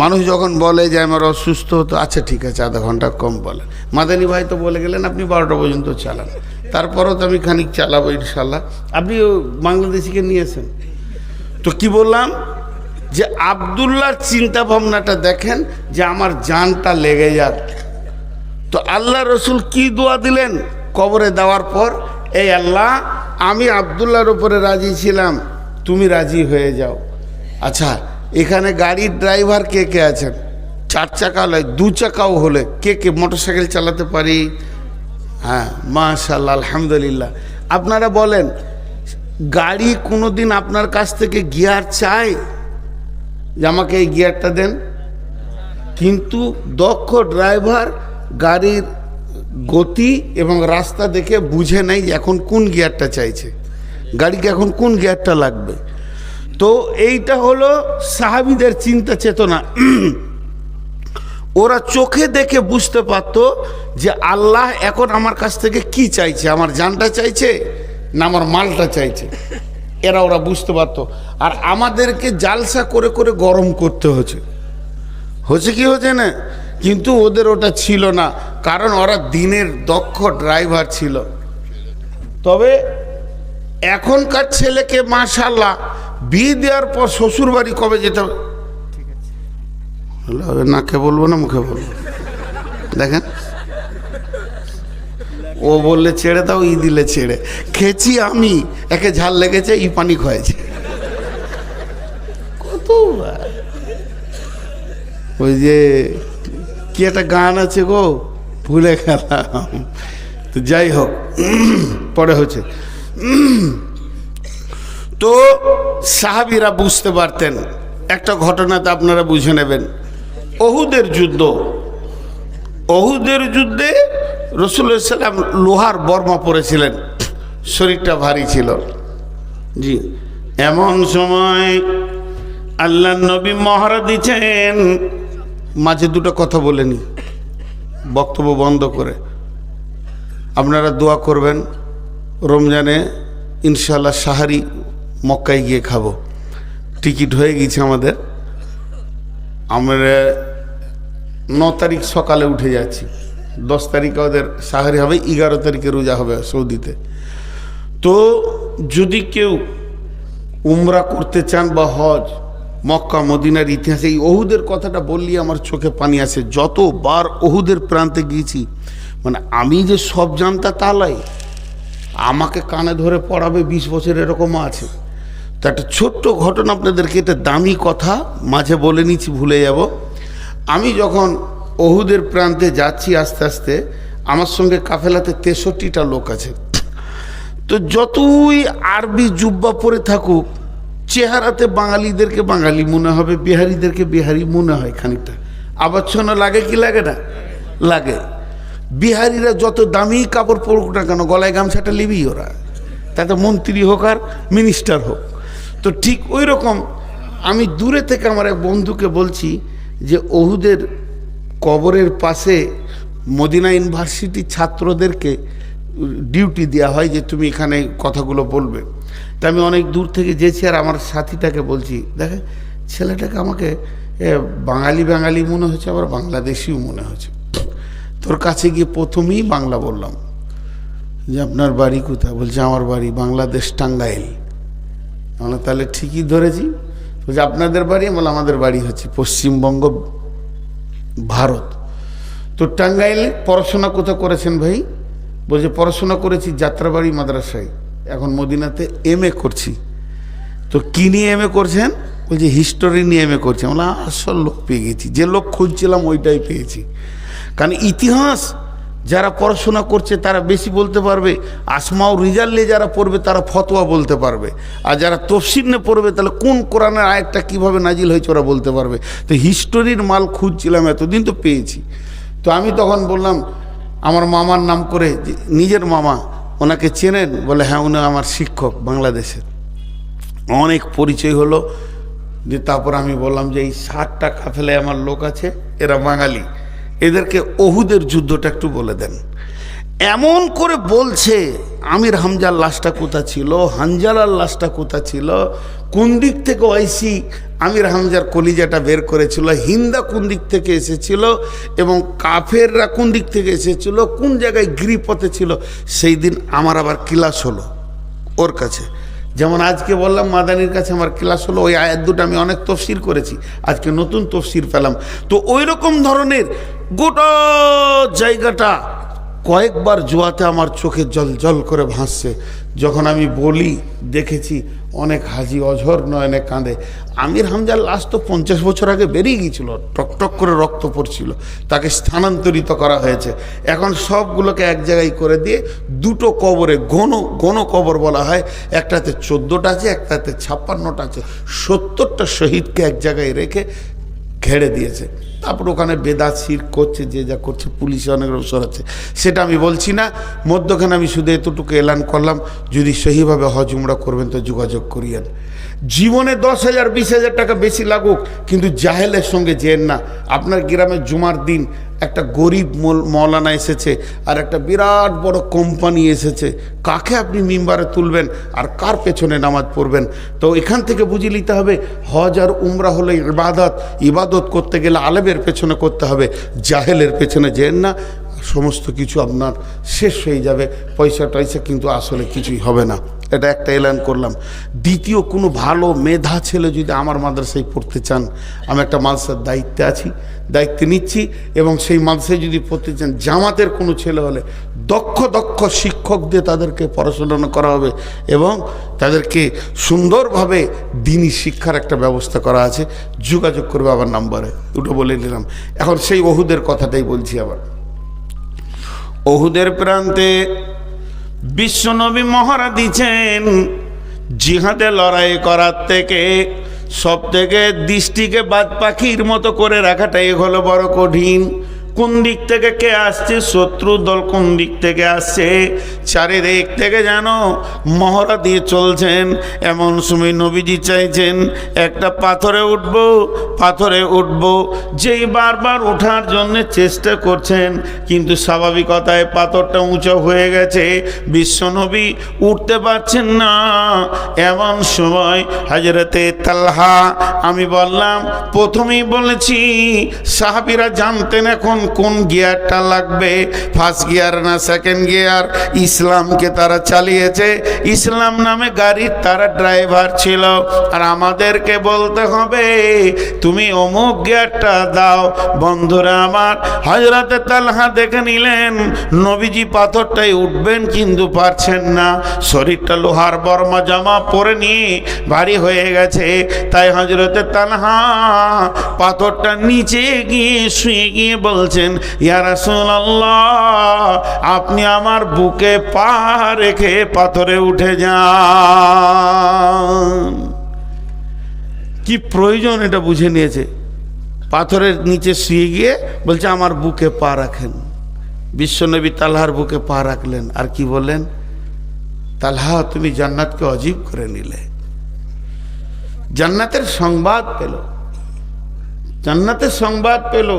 মানুষ যখন বলে যে আমার অসুস্থ, তো আচ্ছা ঠিক আছে আধা ঘন্টা কম বলে। মাদানী ভাই তো বলে গেলেন আপনি 12টা পর্যন্ত চালান, তারপরও তো আমি খানিক চালাবো ইনশাল্লাহ। আপনি বাংলাদেশিকে নিয়েছেন তো কি বললাম, যে আব্দুল্লাহর চিন্তা ভাবনাটা দেখেন, যে আমার জানটা লেগে যাক। তো আল্লাহ রসুল কি দোয়া দিলেন কবরে দেওয়ার পর, এই আল্লাহ আমি আব্দুল্লাহর উপরে রাজি ছিলাম, তুমি রাজি হয়ে যাও। আচ্ছা, এখানে গাড়ির ড্রাইভার কে কে আছেন? 4 চাকা নয়, 2 চাকাও হলে কে কে মোটরসাইকেল চালাতে পারি? হ্যাঁ মাশাআল্লাহ, আলহামদুলিল্লাহ। আপনারা বলেন, গাড়ি কোনো দিন আপনার কাছ থেকে গিয়ার চায় যে আমাকে এই গিয়ারটা দেন? কিন্তু দক্ষ ড্রাইভার গাড়ির গতি এবং রাস্তা দেখে বুঝে নেয় যে এখন কোন গিয়ারটা চাইছে, গাড়িকে এখন কোন গিয়ারটা লাগবে। তো এইটা হলো সাহাবীদের চিন্তা চেতনা। ওরা চোখে দেখে বুঝতে পারতো যে আল্লাহ এখন আমার কাছ থেকে কি চাইছে, আমার জানটা চাইছে না আমার মালটা চাইছে। ওরা বুঝতে পারতো। আর আমাদেরকে জালসা করে করে গরম করতে হচ্ছে কি হচ্ছে না, কিন্তু ওদের ওটা ছিল না, কারণ ওরা দিনের দক্ষ ড্রাইভার ছিল। তবে এখনকার ছেলেকে মাশাআল্লাহ বিয়ে দেওয়ার পর শ্বশুর বাড়ি কবে যেতে হবে, নাকে বলবো না মুখে বলবো, দেখেন ও বললে ছেড়ে দাও, ই দিলে ছেড়ে, খেয়েছি আমি, একে ঝাল লেগেছে, ই পানি খয়েছে, কত ওই যে কি একটা গান আছে গো, ভুলে গেলাম, তো যাই হোক পরে হচ্ছে। তো সাহাবীরা বুঝতে পারতেন। একটা ঘটনাতে আপনারা বুঝে নেবেন, ওহুদের যুদ্ধে রাসূলুল্লাহ সাল্লাল্লাহু আলাইহি ওয়াসাল্লাম লোহার বর্মা পরেছিলেন, শরীরটা ভারী ছিল। জি, এমন সময় আল্লাহর নবী মহড়া দিচ্ছেন, মাঝে দুটো কথা বলেনি, বক্তব্য বন্ধ করে আপনারা দোয়া করবেন, রমজানে ইনশাআল্লাহ সাহারি মক্কায় গিয়ে খাবো, টিকিট হয়ে গেছে আমাদের, আমরা 9 তারিখ সকালে উঠে যাচ্ছি, 10 তারিখে ওদের সাহারি হবে, 11 তারিখে রোজা হবে সৌদিতে। তো যদি কেউ উমরা করতে চান বা হজ, মক্কা মদিনার ইতিহাসে এই ওহুদের কথাটা বললি আমার চোখে পানি আসে। যতবার ওহুদের প্রান্তে গিয়েছি, মানে আমি যে সব জানতা তা নয়, আমাকে কানে ধরে পড়াবে 20 বছর এরকমও আছে। তো একটা ছোট্ট ঘটনা আপনাদেরকে, এটা দামি কথা, মাঝে বলে নিচ্ছি, ভুলে যাব। আমি যখন ওহুদের প্রান্তে যাচ্ছি আস্তে আস্তে, আমার সঙ্গে কাফেলাতে 63টা লোক আছে। তো যতই আরবি জুব্বা পরে থাকুক, চেহারাতে বাঙালিদেরকে বাঙালি মনে হবে, বিহারিদেরকে বিহারি মনে হয় খানিকটা, আবচ্ছন্ন লাগে কি লাগে না? লাগে। বিহারিরা যত দামি কাপড় পরুক না কেন, গলায় গামছাটা লিবি ওরা, তাতে মন্ত্রী হোক আর মিনিস্টার হোক। তো ঠিক ওই রকম আমি দূরে থেকে আমার এক বন্ধুকে বলছি যে ওহুদের কবরের পাশে মদিনা ইউনিভার্সিটির ছাত্রদেরকে ডিউটি দেওয়া হয় যে তুমি এখানে কথাগুলো বলবে। তা আমি অনেক দূর থেকে যেছি, আর আমার সাথীটাকে বলছি, দেখে ছেলেটাকে আমাকে বাঙালি মনে হচ্ছে, আবার বাংলাদেশিও মনে হচ্ছে। তোর কাছে গিয়ে প্রথমেই বাংলা বললাম যে আপনার বাড়ি কোথায়? বলছে আমার বাড়ি বাংলাদেশ, টাঙ্গাইল। আমরা তাহলে ঠিকই ধরেছি। বলছে আপনাদের বাড়ি? বলে আমাদের বাড়ি হচ্ছে পশ্চিমবঙ্গ, ভারত। তো টাঙ্গাইল পড়াশোনা কোথায় করেছেন ভাই? বলছে পড়াশোনা করেছি যাত্রাবাড়ি মাদ্রাসায়, এখন মদিনাতে MA করছি। তো কি নিয়ে MA করছেন? বলছে হিস্টোরি নিয়ে MA করছি। আমরা আসল লোক পেয়ে গেছি, যে লোক খুঁজছিলাম ওইটাই পেয়েছি। কারণ ইতিহাস যারা পড়াশোনা করছে তারা বেশি বলতে পারবে, আসমাও রিজাল নিয়ে যারা পড়বে তারা ফতোয়া বলতে পারবে, আর যারা তফসির নিয়ে পড়বে তাহলে কোন কোরআনের আয়াতটা কীভাবে নাজিল হয়েছে ওরা বলতে পারবে। তো হিস্টোরির মাল খুঁজছিলাম এতদিন, তো পেয়েছি। তো আমি তখন বললাম আমার মামার নাম করে, নিজের মামা, ওনাকে চেনেন? বলে হ্যাঁ, উনি আমার শিক্ষক বাংলাদেশের। অনেক পরিচয় হলো। যে তারপর আমি বললাম যে এই 60টা কাফেলায় আমার লোক আছে, এরা বাঙালি, এদেরকে ওহুদের যুদ্ধটা একটু বলে দেন। এমন করে বলছে, আমির হামজার লাশটা কোথা ছিল, হানজালার লাশটা কোথা ছিল, কোন দিক থেকে ওয়াইসি আমির হামজার কলিজাটা বের করেছিল, হিন্দা কোন দিক থেকে এসেছিল, এবং কাফেররা কোন দিক থেকে এসেছিল, কোন জায়গায় গিরিপথে ছিল। সেই দিন আমার আবার ক্লাস হলো ওর কাছে, যেমন আজকে বললাম মাদানির কাছে আমার ক্লাস হলো। ওই আয়াত দুটো আমি অনেক তফসির করেছি, আজকে নতুন তফসির পেলাম। তো ওই রকম ধরনের গোটা জায়গাটা কয়েকবার জোয়াতে আমার চোখে জল জল করে ভাসছে। যখন আমি বলি দেখেছি অনেক হাজি অঝর নয়নে কাঁদে। আমির হামজার লাশ তো 50 বছর আগে বেরিয়ে গিয়েছিল, টকটক করে রক্ত পড়ছিল, তাকে স্থানান্তরিত করা হয়েছে। এখন সবগুলোকে এক জায়গায় করে দিয়ে দুটো কবরে, গণ কবর বলা হয়, একটাতে 14টা আছে, একটাতে 56টা আছে, 70টা শহীদকে এক জায়গায় রেখে ঘেড়ে দিয়েছে। তারপর ওখানে বেদাত শির করছে, যে যা করছে, পুলিশে অনেক অবসর আছে, সেটা আমি বলছি না। মধ্যখানে আমি শুধু এতটুকু এলান করলাম, যদি সহিভাবে হজ উমরা করবেন তো যোগাযোগ করিয়েন। জীবনে 10,000 20,000 টাকা বেশি লাগুক, কিন্তু জাহেলের সঙ্গে যেন না। আপনার গ্রামে জুমার দিন একটা গরিব মৌলানা এসেছে আর একটা বিরাট বড় কোম্পানি এসেছে, কাকে আপনি মিম্বারে তুলবেন আর কার পেছনে নামাজ পড়বেন? তো এখান থেকে বুঝে নিতে হবে হজ আর উমরা হলো ইবাদত। ইবাদত করতে গেলে আলেমের পেছনে করতে হবে, জাহেলের পেছনে যেন না, সমস্ত কিছু আপনার শেষ হয়ে যাবে, পয়সা টয়সা কিন্তু আসলে কিছুই হবে না। এটা একটা এলান করলাম। দ্বিতীয়, কোনো ভালো মেধা ছেলে যদি আমার মাদ্রাসায় পড়তে চান, আমি একটা মাদ্রাসার দায়িত্বে আছি, দায়িত্ব নিচ্ছি, এবং সেই মাদ্রাসায় যদি পড়তে চান, জামাতের কোনো ছেলে হলে দক্ষ শিক্ষক দিয়ে তাদেরকে পড়াশোনা করা হবে এবং তাদেরকে সুন্দরভাবে দ্বীনি শিক্ষার একটা ব্যবস্থা করা আছে। যোগাযোগ করবে আবার নাম্বারে, দুটো বলে নিলাম। এখন সেই ওহুদের কথাটাই বলছি। আবার ওহুদের প্রান্তে বিশ্বনবী মহড়া দিচ্ছেন, জিহাদে লড়াই করার থেকে সব থেকে দৃষ্টিকে বাদ পাখির মতো করে রাখাটাই হলো বড় কঠিন। কোন দিক থেকে কে আসছে, শত্রু দল কোন দিক থেকে আসছে, চারিদিক থেকে যেন মহড়া দিয়ে চলছেন। এমন সময় নবীজি চাইছেন একটা পাথরে উঠব, যেই বারবার ওঠার জন্য চেষ্টা করছেন, কিন্তু স্বাভাবিকতায় পাথরটা উঁচু হয়ে গেছে, বিশ্বনবী উঠতে পারছেন না। এমন সময় হযরতে তালহা, আমি বললাম প্রথমেই বলেছি সাহাবীরা জানতেন এখন কোন গিয়ারটা লাগবে, ফার্স্ট গিয়ার না সেকেন্ড গিয়ার। ইসলামকে তারা চালিয়েছে, ইসলাম নামে গাড়ির তারা ড্রাইভার ছিল, আর আমাদেরকে বলতে হবে তুমি অমুক গিয়ারটা দাও। বন্ধুরা আমার, হযরতে তালহা দেখে নিলেন নবীজি পাথরটাই উঠবেন কিন্তু পারছেন না, শরীরটা লোহার বর্মা জামা পরে নিয়ে ভারী হয়ে গেছে। তাই হযরতে তালহা পাথরটা নিচে গিয়ে শুয়ে গিয়ে বলছেন, ইয়া রাসূলুল্লাহ, আপনি আমার বুকে পা রেখে পাথরে উঠে যান। কি প্রয়োজন এটা বুঝে নিয়েছে। পাথরের নিচে শুয়ে গিয়ে বলছে আমার বুকে পা রাখেন। বিশ্বনবী তালহার বুকে পা রাখলেন, আর কি বললেন, তালহা তুমি জান্নাতকে অজীব করে নিলে। জান্নাতের সংবাদ পেল, জান্নাতের সংবাদ পেল।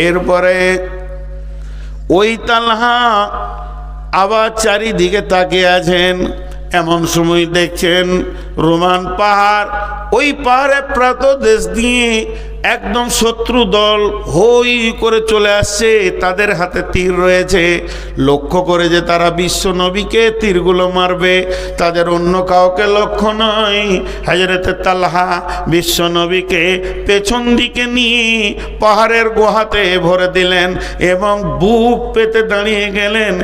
এরপরে ওই তালহা আবার চারিদিকে তাকিয়ে আছেন। এমন সময় দেখছেন রোমান পাহাড়, ওই পাহাড়ে প্রাতদেশ দিয়ে একদম শত্রু দল হই করে চলে আসছে, তাদের হাতে তীর রয়েছে। লক্ষ্য করে যে তারা বিশ্ব নবীকে তীরগুলো মারবে, তাদের অন্য কাউকে লক্ষ্য নয়। হযরতে তালহা বিশ্ব নবীকে পেছন দিকে নিয়ে পাহাড়ের গুহাতে ভরে দিলেন এবং বুক পেতে দাঁড়িয়ে গেলেন।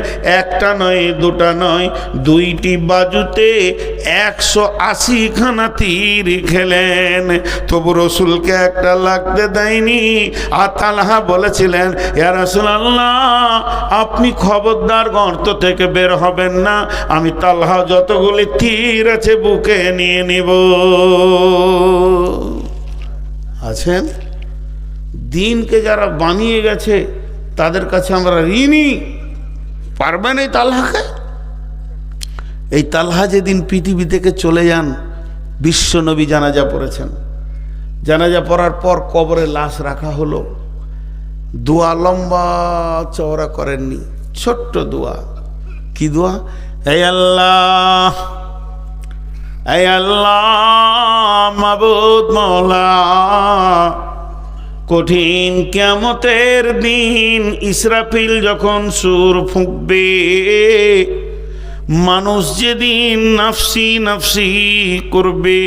একটা নয়, দুটা নয়, দুইটি বাজুতে 180 খানা তীর খেলেন, তবু রসুলকে একটা লাগতে দেয়নি। আর তালহা বলেছিলেন, ইয়া রাসূলুল্লাহ, আপনি খবরদার গর্ত থেকে বের হবেন না, আমি তালহা যতগুলি তীর আছে বুকে নিয়ে নিব। আছেন দিনকে যারা বানিয়ে গেছে তাদের কাছে আমরা ঋণী। পারবেন এই তালহাকে? এই তালহা যেদিন পৃথিবী থেকে চলে যান, বিশ্ব নবী জানাজা পড়েছেন। জানাজা পড়ার পর কবরে লাশ রাখা হলো। দোয়া লম্বা চওড়া করেননি, ছোট্ট দোয়া। কি দোয়া? হে আল্লাহ, হে আল্লাহ, মাবুদ মওলা, কঠিন কিয়ামতের দিন ইসরাফিল যখন সুর ফুঁকবে, মানুষ যেদিন নাফসি নাফসি করবে,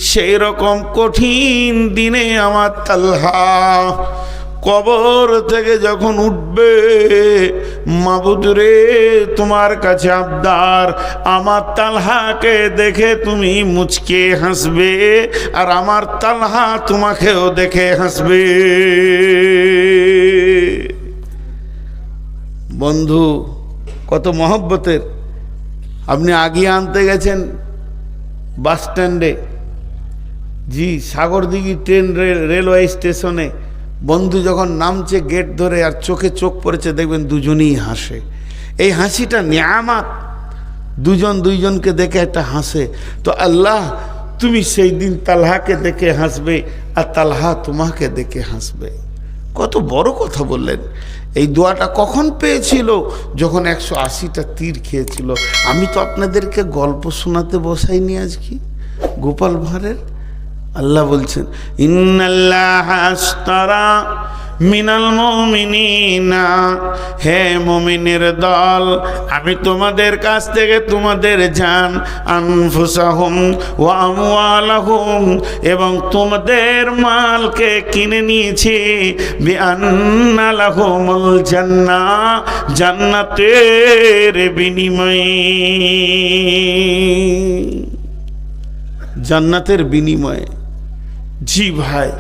সেই রকম কঠিন দিনে আমার তালহা কবর থেকে যখন উঠবে, মাবুদ রে তোমার কাছে আবদার, আমার তালহাকে দেখে তুমি মুচকে হাসবে, আর আমার তালহা তোমাকেও দেখে হাসবে। বন্ধু কত মহব্বতের। আপনি আগিয়ে আনতে গেছেন বাস স্ট্যান্ডে, জি সাগরদিঘি ট্রেন রেলওয়ে স্টেশনে, বন্ধু যখন নামছে গেট ধরে আর চোখে চোখ পড়েছে, দেখবেন দুজনেই হাসে। এই হাসিটা নিয়ামত, দুজন দুইজনকে দেখে একটা হাসে। তো আল্লাহ তুমি সেই দিন তালহাকে দেখে হাসবে আর তালহা তোমাকে দেখে হাসবে। কত বড় কথা বললেন। এই দোয়াটা কখন পেয়েছিল? যখন 180টা তীর খেয়েছিল। আমি তো আপনাদেরকে গল্প শোনাতে বসাইনি আজকে গোপাল ভাঁড়ের। আল্লাহ বলছেন ইন্নাল্লাহা আশতারা মিনাল মুমিনিনা, হে মুমিনের দল, আমি তোমাদের কাছ থেকে তোমাদের জান, আনফুসাহুম ওয়া আমওয়ালাহুম, এবং তোমাদের মালকে কিনে নিয়েছি, বিআন্না লাহুমুল জান্নাহ, জান্নাতের বিনিময়ে, জান্নাতের বিনিময়ে। জি ভাই,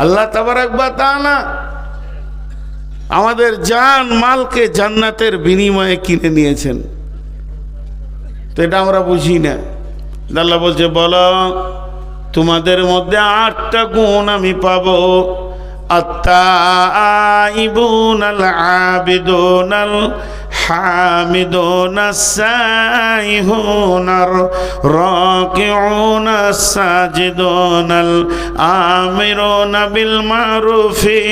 আল্লাহ তাবারাক ওয়া তাআলা আমাদের জান মালকে জান্নাতের বিনিময়ে কিনে নিয়েছেন। তো এটা আমরা বুঝি না। আল্লাহ বলছে বলো তোমাদের মধ্যে 8টা গুণ আমি পাবো। আত-তাইবুনাল আবিদুনাল হামিদুনাস সাইহুনার রাকিউনাস সাজিদুনাল আমিরুনা বিল মারুফি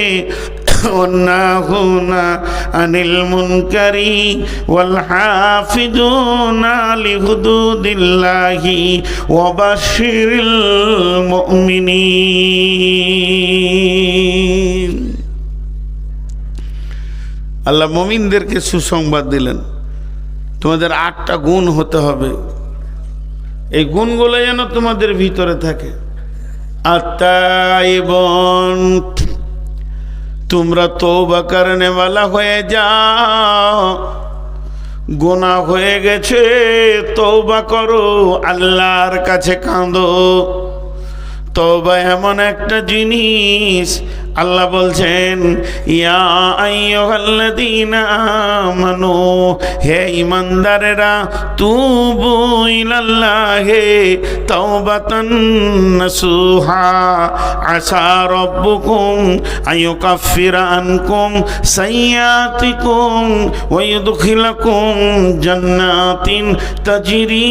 والناهون عن المنكر والحافظون لحدود الله وبشر المؤمنين। আল্লাহ মুমিনদেরকে সুসংবাদ দিলেন, তোমাদের 8টা গুণ হতে হবে। এই গুণগুলো যেন তোমাদের ভিতরে থাকে। আত-তাইবুন, তোমরা তওবা করনে ওয়ালা হয়ে যাও। গুনাহ হয়ে গেছে, তওবা করো, আল্লাহর কাছে কাঁদো। তওবা এমন একটা জিনিস, আল্লাহ বলছেন ইয়া আইয়ুহাল্লাযীনা আমানু, হে ঈমানদারেরা, তুবু ইলাল্লাহি তাওবাতান নাসুহা, আসা রাব্বুকুম আইয়ুকাফিরা আনকুম সাইয়্যাতিকুম ওয়া ইউদখিলাকুম জান্নাতিন তাজরি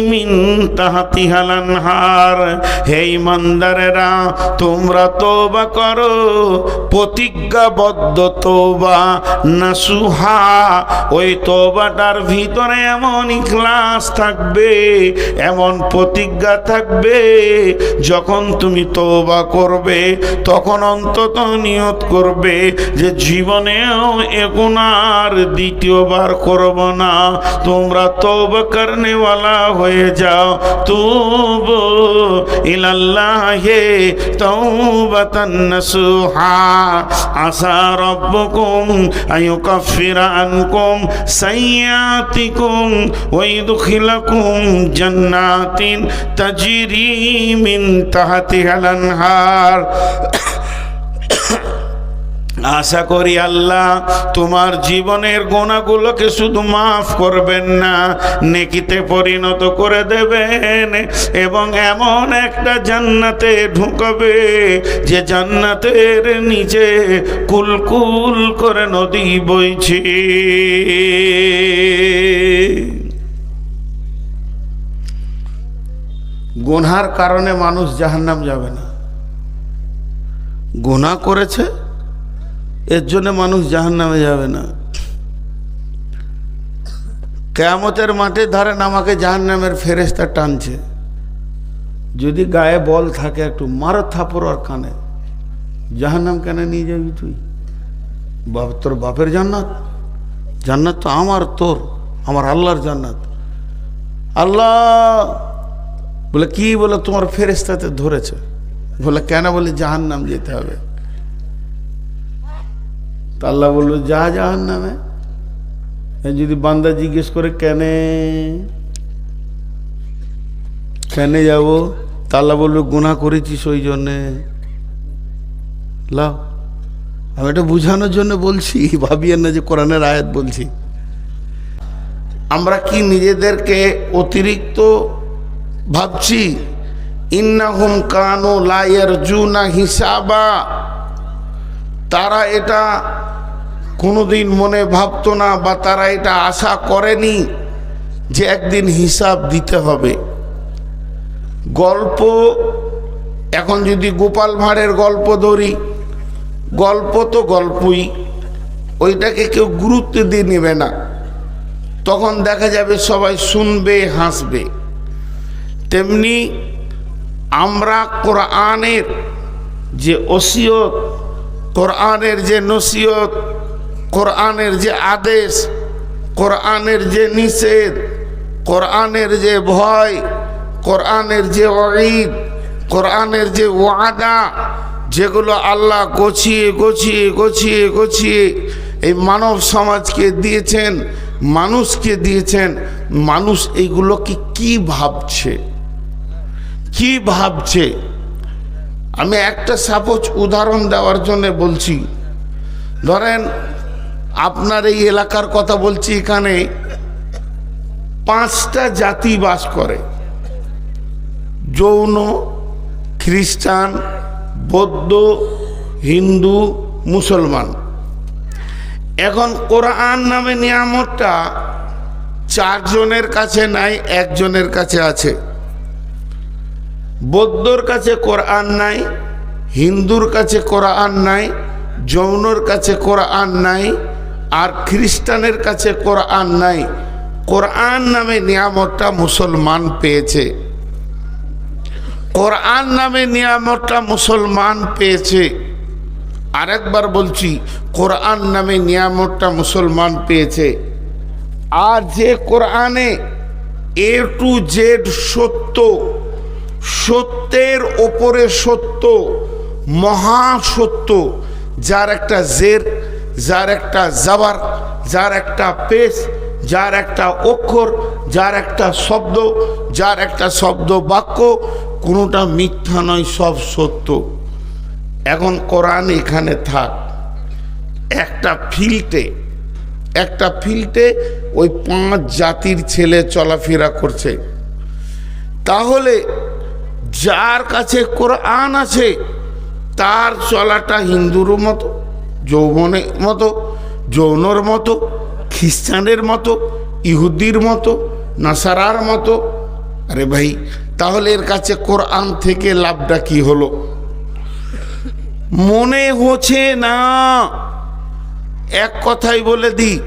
মিন তাহতিহাল আনহার। হে ঈমানদারেরা, তোমরা তওবা করো, প্রতিজ্ঞাবদ্ধ তওবা, নাসুহা। ওই তওবাটার ভিতরে এমন ইখলাস থাকবে, এমন প্রতিজ্ঞা থাকবে, যখন তুমি তওবা করবে তখন অন্তত নিয়ত করবে যে জীবনেও এ গুনাহ আর দ্বিতীয়বার করব না। তোমরা তওবা করনে ওয়ালা হয়ে যাও। তুবু ইলাল্লাহি তাওবাতান নাসুহা, আসা রাব্বুকুম আইয়ুকাফিরা আনকুম সাইয়্যাতিকুম ওয়া ইউদখিলাকুম জান্নাতিন তাজরি মিন তাহতিহাল আনহার। আশা করি আল্লাহ তোমার জীবনের গুনাহগুলোকে শুধু মাফ করবেন না, নেকিতে পরিণত করে দেবেন, এবং এমন একটা জান্নাতে ঢুকাবে যে জান্নাতের নিচে কুলকুল করে নদী বইছে। গুনার কারণে মানুষ জাহান্নাম যাবে না। গুনাহ করেছে এর জন্য মানুষ জাহান্নামে যাবে না। কিয়ামতের মাঠে ধরেন আমাকে জাহান্নামের ফেরেশতা টানছে, যদি গায়ে বল থাকে একটু মারো থাপড় আর কানে, জাহান্নাম কেন নিয়ে যাবি তুই? তোর বাপের জান্নাত? জান্নাত তো আমার, তোর, আমার আল্লাহর জান্নাত। আল্লাহ বলে কি? বলে তোমার ফেরেশতাতে ধরেছে। বলে কেন? বলে জাহান্নাম যেতে হবে। তা আল্লাহ বলল যা জাহান্নামে। যদি বান্দা জিজ্ঞেস করে কেনে যাব, তা আল্লাহ বলবে গুনাহ করেছিস ওই জন্যে। লাও, আমি এটা বুঝানোর জন্য বলছি, ভাবিয়েন না যে কোরআনের আয়াত বলছি। আমরা কি নিজেদেরকে অতিরিক্ত ভাবছি? ইন্নাহুম কানু লা ইয়ারজুনা হিসাবা, তারা এটা কোনোদিন মনে ভাবতো না, বা তারা এটা আশা করেনি যে একদিন হিসাব দিতে হবে। গল্প, এখন যদি গোপাল ভাঁড়ের গল্প ধরি, গল্প তো গল্পই, ওইটাকে কেউ গুরুত্ব দিয়ে নেবে না। তখন দেখা যাবে সবাই শুনবে, হাসবে। তেমনি আমরা কোরআনের যে ওসিয়ত, কোরআনের যে নসিহত, কোরআনের যে আদেশ, কোরআনের যে নিষেধ, কোরআনের যে ভয়, কোরআনের যে ওয়াঈদ, কোরআনের যে ওয়াদা, যেগুলো আল্লাহ গছিয়ে গছিয়ে গছিয়ে গছিয়ে এই মানব সমাজকে দিয়েছেন, মানুষকে দিয়েছেন, মানুষ এইগুলোকে কি ভাবছে, কি ভাবছে। আমি একটা সাপোজ উদাহরণ দেওয়ার জন্য বলছি। ধরেন আপনার এই এলাকার কথা বলছি, এখানে 5টা জাতি বাস করে: জৈন, খ্রিস্টান, বৌদ্ধ, হিন্দু, মুসলমান। এখন কোরআন নামে নিয়ামতটা 4 জনের কাছে নাই, 1 জনের কাছে আছে। বৌদ্ধর কাছে কোরআন নাই, হিন্দুর কাছে কোরআন নাই, জৈনর কাছে কোরআন নাই, আর খ্রিস্টানের কাছে কোরআন নাই। কোরআন নামে নিয়ামতটা মুসলমান পেয়েছে। কোরআন নামে নিয়ামতটা মুসলমান পেয়েছে। আরেকবার বলছি, কোরআন নামে নিয়ামতটা মুসলমান পেয়েছে। আর যে কোরআনে A to Z সত্য, সত্যের ওপরে সত্য, মহাসত্য, যার একটা জের, যার একটা জাবার, যার একটা পেশ, যার একটা অক্ষর, যার একটা শব্দ, যার একটা শব্দ বাক্য, কোনোটা মিথ্যা নয়, সব সত্য। এখন কোরআন এখানে থাক, একটা ফিল্টে ওই 5 জাতির ছেলে চলাফেরা করছে। তাহলে যার কাছে কোরআন আছে তার চলাটা হিন্দুর মতো, জৈনর মতো, খ্রিস্টানের মতো, ইহুদির মতো, নাসারার মতো। আরে ভাই, তাহলে এর কাছে কোরআন থেকে লাভটা কি হলো? মনে হচ্ছে না। এক কথাই বলে দিই,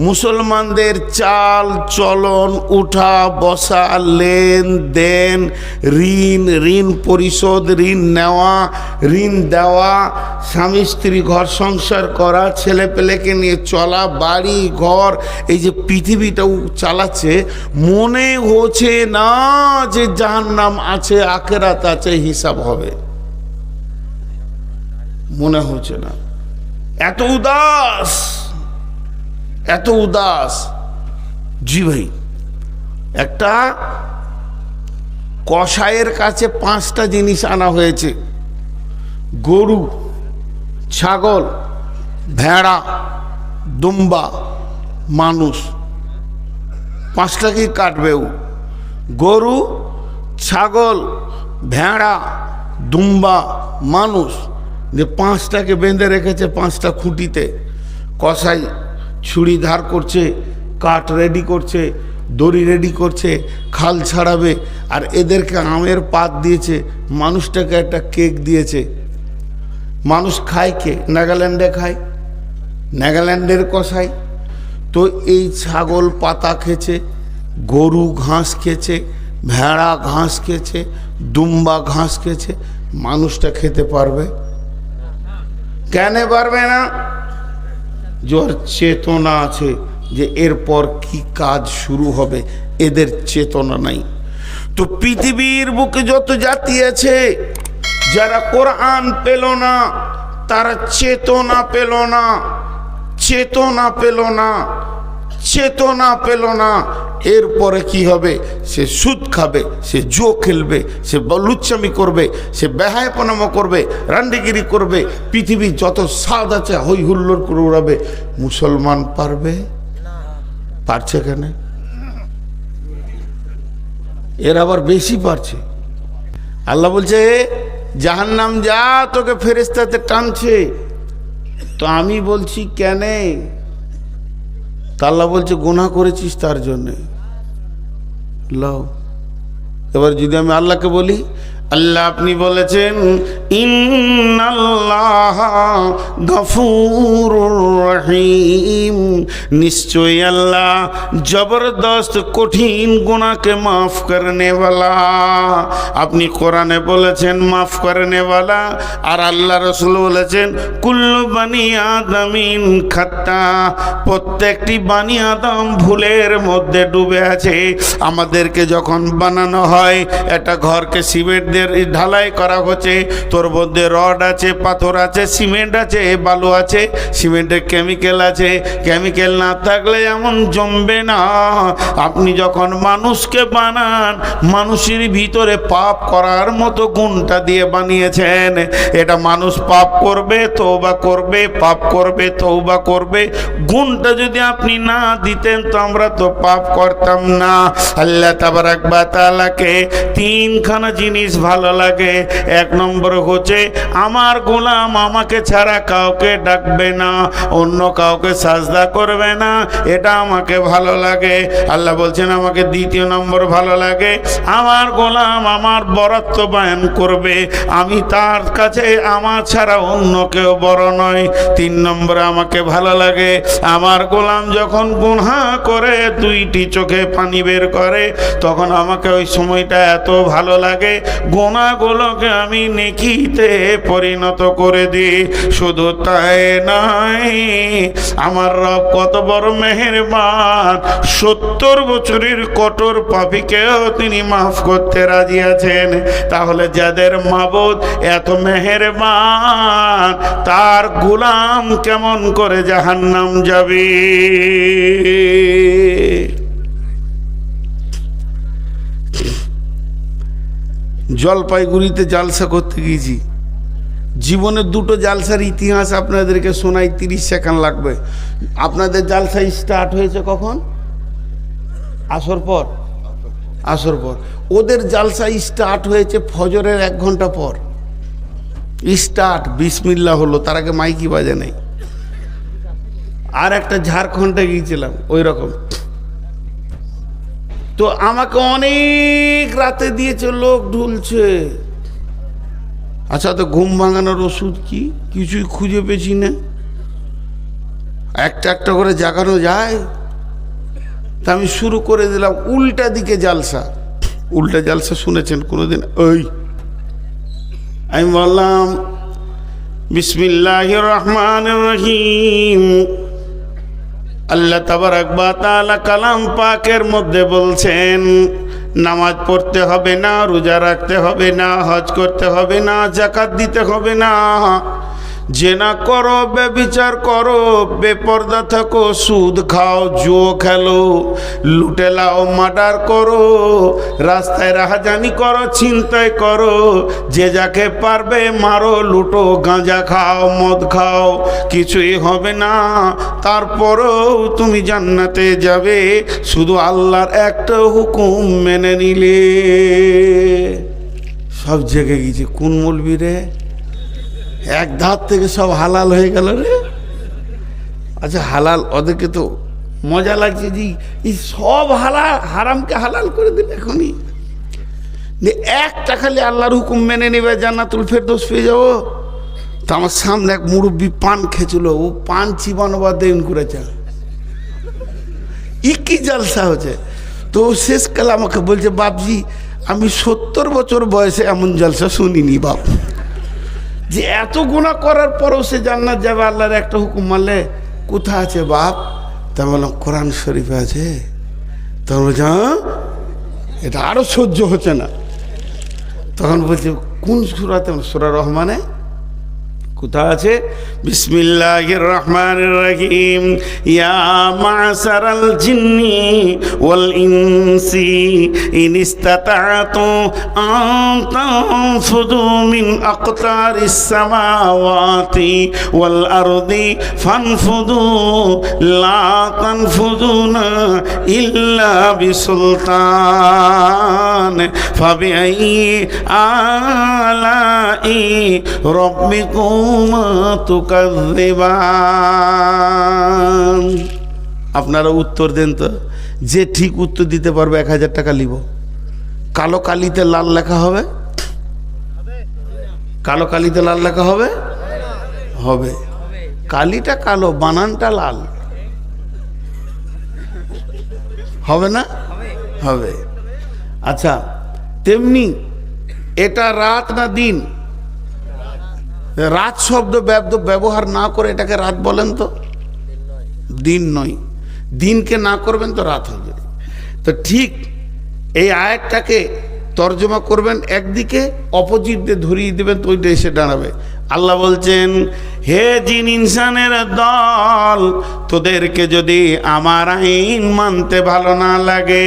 মুসলমানদের চাল চলন, উঠা বসা, লেনদেন, ঋণ পরিশোধ, ঋণ নেওয়া, ঋণ দেওয়া, স্বামী স্ত্রী ঘর সংসার করা, ছেলে পেলেকে নিয়ে চলা, বাড়ি ঘর, এই যে পৃথিবীটাও চালাচ্ছে, মনে হচ্ছে না যে জাহান্নাম আছে, আখিরাত আছে, হিসাব হবে। মনে হচ্ছে না। এত উদাস, এত উদাস। জি ভাই, একটা কসাইয়ের কাছে 5টা জিনিস আনা হয়েছে: গরু, ছাগল, ভেড়া, দুম্বা, মানুষ। 5টাকেই কাটবে ও। গরু, ছাগল, ভেড়া, দুম্বা, মানুষ, যে 5টাকে বেঁধে রেখেছে 5টা খুঁটিতে। কসাই ছুরি ধার করছে, কাঠ রেডি করছে, দড়ি রেডি করছে, খাল ছাড়াবে। আর এদেরকে আমের পাত দিয়েছে, মানুষটাকে একটা কেক দিয়েছে। মানুষ খায় কে? নাগাল্যান্ডে খায়, নাগাল্যান্ডের কসাই। তো এই ছাগল পাতা খেয়েছে, গরু ঘাস খেয়েছে, ভেড়া ঘাস খেয়েছে, দুম্বা ঘাস খেয়েছে, মানুষটা খেতে পারবে? কেন পারবে না? যার চেতনা আছে যে এরপর কি কাজ শুরু হবে, এদের চেতনা নাই। তো পৃথিবীর বুকে যত জাতি আছে, যারা কোরআন পেল না, তারা চেতনা পেল না, চেতনা পেল না, চেতনা পেল না। এরপরে কি হবে? সে সুদ খাবে, সে জো খেলবে, সে লুচ্চামি করবে, সে বেহায়াপনামা করবে, রান্ডিগিরি করবে, পৃথিবীর যত স্বাদ আছে হই হুল্লোড় করে উড়াবে। মুসলমান পারবে? পারছে কেন? এর আবার বেশি পারছে। আল্লাহ বলছে, জাহান্নাম যা, তোকে ফেরেশতাতে টানছে। তো আমি বলছি কেন? আল্লাহ বলছে, গুনাহ করেছিস তার জন্যে। লাও, এবার যদি আমি আল্লাহকে বলি, আল্লাহ আপনি বলেছেন ইন্নাল্লাহা গফুরুর রহিম, নিশ্চয়ই আল্লাহ জবরদস্ত কঠিন গুনাহকে মাফ করনে ওয়ালা। আপনি কোরআনে বলেছেন মাফ করনে ওয়ালা, আর আল্লাহ রাসূল বলেছেন কুল্লু বানি আদমিন খাত্তা, প্রত্যেকটি বানি আদম ভুলের মধ্যে ডুবে আছে। আমাদেরকে যখন বানানো হয়, একটা ঘরকে সিমেন্ট দিয়ে ঢালাই করা হচ্ছে, তোর মধ্যে রড আছে, পাথর আছে, সিমেন্ট আছে, বালু আছে, সিমেন্টের কেমিক্যাল আছে, কেমিক্যাল না থাকলে এমন জমবে না। আপনি যখন মানুষকে বানান, মানুষের ভিতরে পাপ করার মতো গুণটা দিয়ে বানিয়েছেন। এটা মানুষ পাপ করবে, তওবা করবে, পাপ করবে, তওবা করবে। গুণটা যদি আপনি না দিতেন তো আমরা তো পাপ করতাম না। আল্লাহ তাবারাক ওয়া তাআলাকে তিনখানা জিনিস ভালো লাগে। এক নম্বর হচ্ছে আমার গোলাম আমাকে ছাড়া কাউকে ডাকবে না, অন্য কাউকে সাজদা করবে না, এটা আমাকে ভালো লাগে। আল্লাহ বলছেন আমাকে দ্বিতীয় নম্বর ভালো লাগে আমার গোলাম আমার বরত্ব বয়ান করবে, আমি তার কাছে আমার ছাড়া অন্য কেউ বড় নয়। তিন নম্বর আমাকে ভালো লাগে আমার গোলাম যখন গুনাহ করে দুইটি চোখে পানি বের করে, তখন আমাকে ওই সময়টা এত ভালো লাগে গুনাহগুলোকে আমি নেকিতে পরিণত করে দিই। শুধু তাই নয়, আমার রব কত বড় মেহেরবান, 70 বছরের কঠোর পাপীকেও তিনি মাফ করতে রাজি আছেন। তাহলে যাদের মাবুদ এত মেহেরবান, তার গোলাম কেমন করে জাহান্নাম যাবে? জলপাইগুড়িতে জালসা করতে গিয়েছি, জীবনের দুটো জালসার ইতিহাস আপনাদেরকে শোনাই, 30 সেকেন্ড লাগবে। আপনাদের জালসা স্টার্ট হয়েছে কখন? আসর পর। আসর পর। ওদের জালসা স্টার্ট হয়েছে ফজরের 1 ঘন্টা পর। স্টার্ট বিসমিল্লাহ হলো, তার আগে মাইকি বাজে নাই। আর একটা ঝাড়খণ্ডে গিয়েছিলাম ওই রকম, তো আমাকে অনেক রাতে দিয়েছে, লোক ঢুলছে। আচ্ছা, তো ঘুম ভাঙানোর ওষুধ কি? কিছুই খুঁজে পেয়েছি না। একটা একটা করে জাগানো যায়? তা আমি শুরু করে দিলাম উল্টা দিকে জালসা। উল্টা জালসা শুনেছেন কোনোদিন? ওই আমি বললাম বিসমিল্লাহির রহমানির রহিম। আল্লাহ তাবারাক ওয়া তাআলা কালাম পাকের মধ্যে বলছেন নামাজ পড়তে হবে না, রোজা রাখতে হবে না, হজ করতে হবে না, যাকাত দিতে হবে না, জেনা করো, ব্যভিচার করো, বেপরদা থাকো, সুদ খাও, জুয়ো খেলো, লুটে লাও, মার্ডার করো, রাস্তায় রাহাজানি করো, ছিনতাই করো, যে যাকে পারবে মারো, লুটো, গাঁজা খাও, মদ খাও, কিছুই হবে না। তারপরও তুমি জান্নাতে যাবে শুধু আল্লাহর একটা হুকুম মেনে নিলে। সব জেগে গেছে। কোন মৌলবি রে? এক ধার থেকে সব হালাল হয়ে গেল রে। আচ্ছা হালাল, ওদেরকে তো মজা লাগছে যে এই সব হালাল, হারামকে হালাল করে দিল এখনই। একটা খালি আল্লাহর হুকুম মেনে নেবে, জান্নাতুল ফেরদৌস পেয়ে যাবো। তো আমার সামনে এক মুরব্বী পান খেয়েছিল, ও পান চিবানোবার দেন করেছে। কি জালসা হচ্ছে। তো শেষকালে আমাকে বলছে বাপজি আমি 70 বছর বয়সে এমন জালসা শুনিনি বাপ, যে এত গুনাহ করার পরও সে জান্নাত যাবে আল্লাহর একটা হুকুম মানলে। কোথায় আছে বাপ? তা বললাম কোরআন শরীফে আছে। তখন বলছে হ্যাঁ, এটা আরো সহ্য হচ্ছে না। তখন বলছে কোন সূরাতে? সূরা রহমানে। কোথায় আছে? বিসমিল্লাহির রহমানির রহিম। ইয়া মা'শারাল জিন্নি ওয়াল ইনসি ইন ইসতাতা'তু আন তানফুযু মিন আকতারিস সামাওয়াতি ওয়াল আরদি ফানফুযু লা তানফুযুনা ইল্লা বিসুলতান ফাবিআইয়ি আলাই রাব্বিকুম আপনারা উত্তর দেন তো। যে ঠিক উত্তর দিতে পারবে 1000 টাকা নিব। কালো কালিতে লাল লেখা হবে, কালো কালিতে লাল লেখা হবে? হবে। কালিটা কালো, বানানটা লাল হবে না? হবে। আচ্ছা, তেমনি এটা রাত না দিন? রাত শব্দ ব্যবহার না করে এটাকে রাত বলেন তো? দিন নয়, দিনকে না করবেন তো রাত হবে। তো ঠিক এই আয়াতটাকে তর্জমা করবেন একদিকে, অপোজিট দিয়ে ধরিয়ে দেবেন তো ওইটা এসে দাঁড়াবে। আল্লাহ বলছেন, হে জিন ইনসানের দল, তোদেরকে যদি আমার আইন মানতে ভালো না লাগে,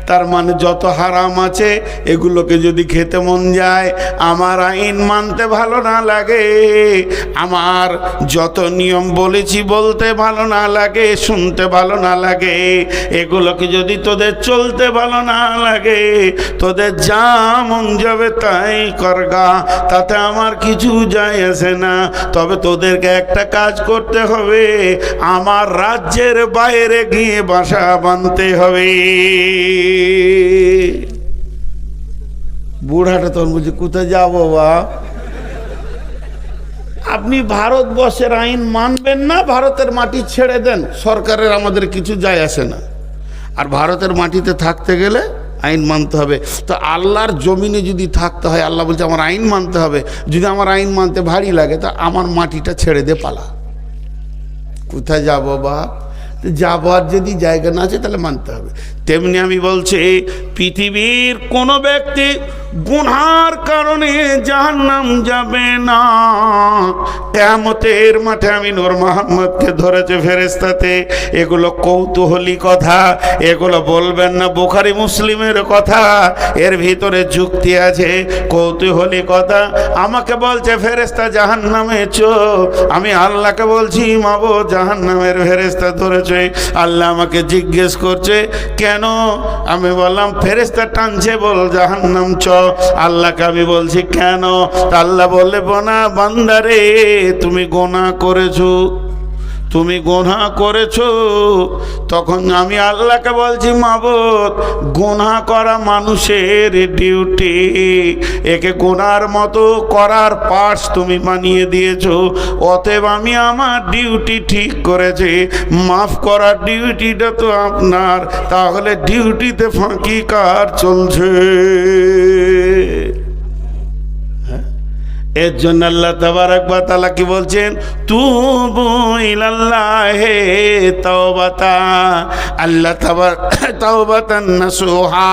তার মানে যত হারাম আছে এগুলোকে যদি খেতে মন যায়, আমার আইন মানতে ভালো না লাগে, আমার যত নিয়ম বলেছি বলতে ভালো না লাগে, শুনতে ভালো না লাগে, এগুলোকে যদি তোদের চলতে ভালো না লাগে, তোদের যা মন যাবে তাই করগা, তাতে আমার কিছু যায় আসে না। তবে তোদেরকে একটা কাজ করতে হবে, আমার রাজ্যের বাইরে গিয়ে বাসা বাঁধতে হবে। বুড়াটা তখন বলছে, কোথায় যাবো বা? আপনি ভারতবর্ষের আইন মানবেন না, ভারতের মাটি ছেড়ে দেন, সরকারের আমাদের কিছু যায় আসে না। আর ভারতের মাটিতে থাকতে গেলে আইন মানতে হবে। তো আল্লাহর জমিনে যদি থাকতে হয়, আল্লাহ বলছে আমার আইন মানতে হবে। যদি আমার আইন মানতে ভারী লাগে, তা আমার মাটিটা ছেড়ে দে, পালা। কোথায় যাবো বা? যাবার যদি জায়গা না আছে তাহলে মানতে হবে। তেমনি আমি বলছি, পৃথিবীর কোনো ব্যক্তি গুনার কারণে জাহান্নাম যাবে না। কিয়ামতের মাঠে আমি নূর মোহাম্মদকে ধরেছে ফেরেশতাতে। এগুলো কৌতূহলী কথা, এগুলো বলবেন না বুখারী মুসলিমের কথা, এর ভিতরে যুক্তি আছে, কৌতূহলী কথা। আমাকে বলছে ফেরেশতা জাহান্নামে চো, আমি আল্লাহকে বলছি মাবুদ জাহান্নামের ফেরেশতা ধরেছে। আল্লাহ আমাকে জিজ্ঞেস করছে কেন? আমি বললাম ফেরেশতা টানছে, বল জাহান্নাম চ। আল্লাহকে আমি বলছি কেন? আল্লাহ বললে, বোনা বান্দারে, তুমি গুনাহ করেছো, তুমি গুনাহ করেছো। তখন আমি আল্লাহকে বলছি, মাবুদ গুনাহ করা মানুষের ডিউটি, একে গুনার মতো করার পার্টস তুমি বানিয়ে দিয়েছো, অতএব আমি আমার ডিউটি ঠিক করেছি, মাফ করার ডিউটিটা তো আপনার, তাহলে ডিউটিতে ফাঁকি কার চলছে? এর জন্য আল্লাহ তাবারক ওয়া তাআলা কি বলছেন? তুবু ইলাল্লাহি তাওবাতা, আল্লাহ তাওবাতান নাসুহা।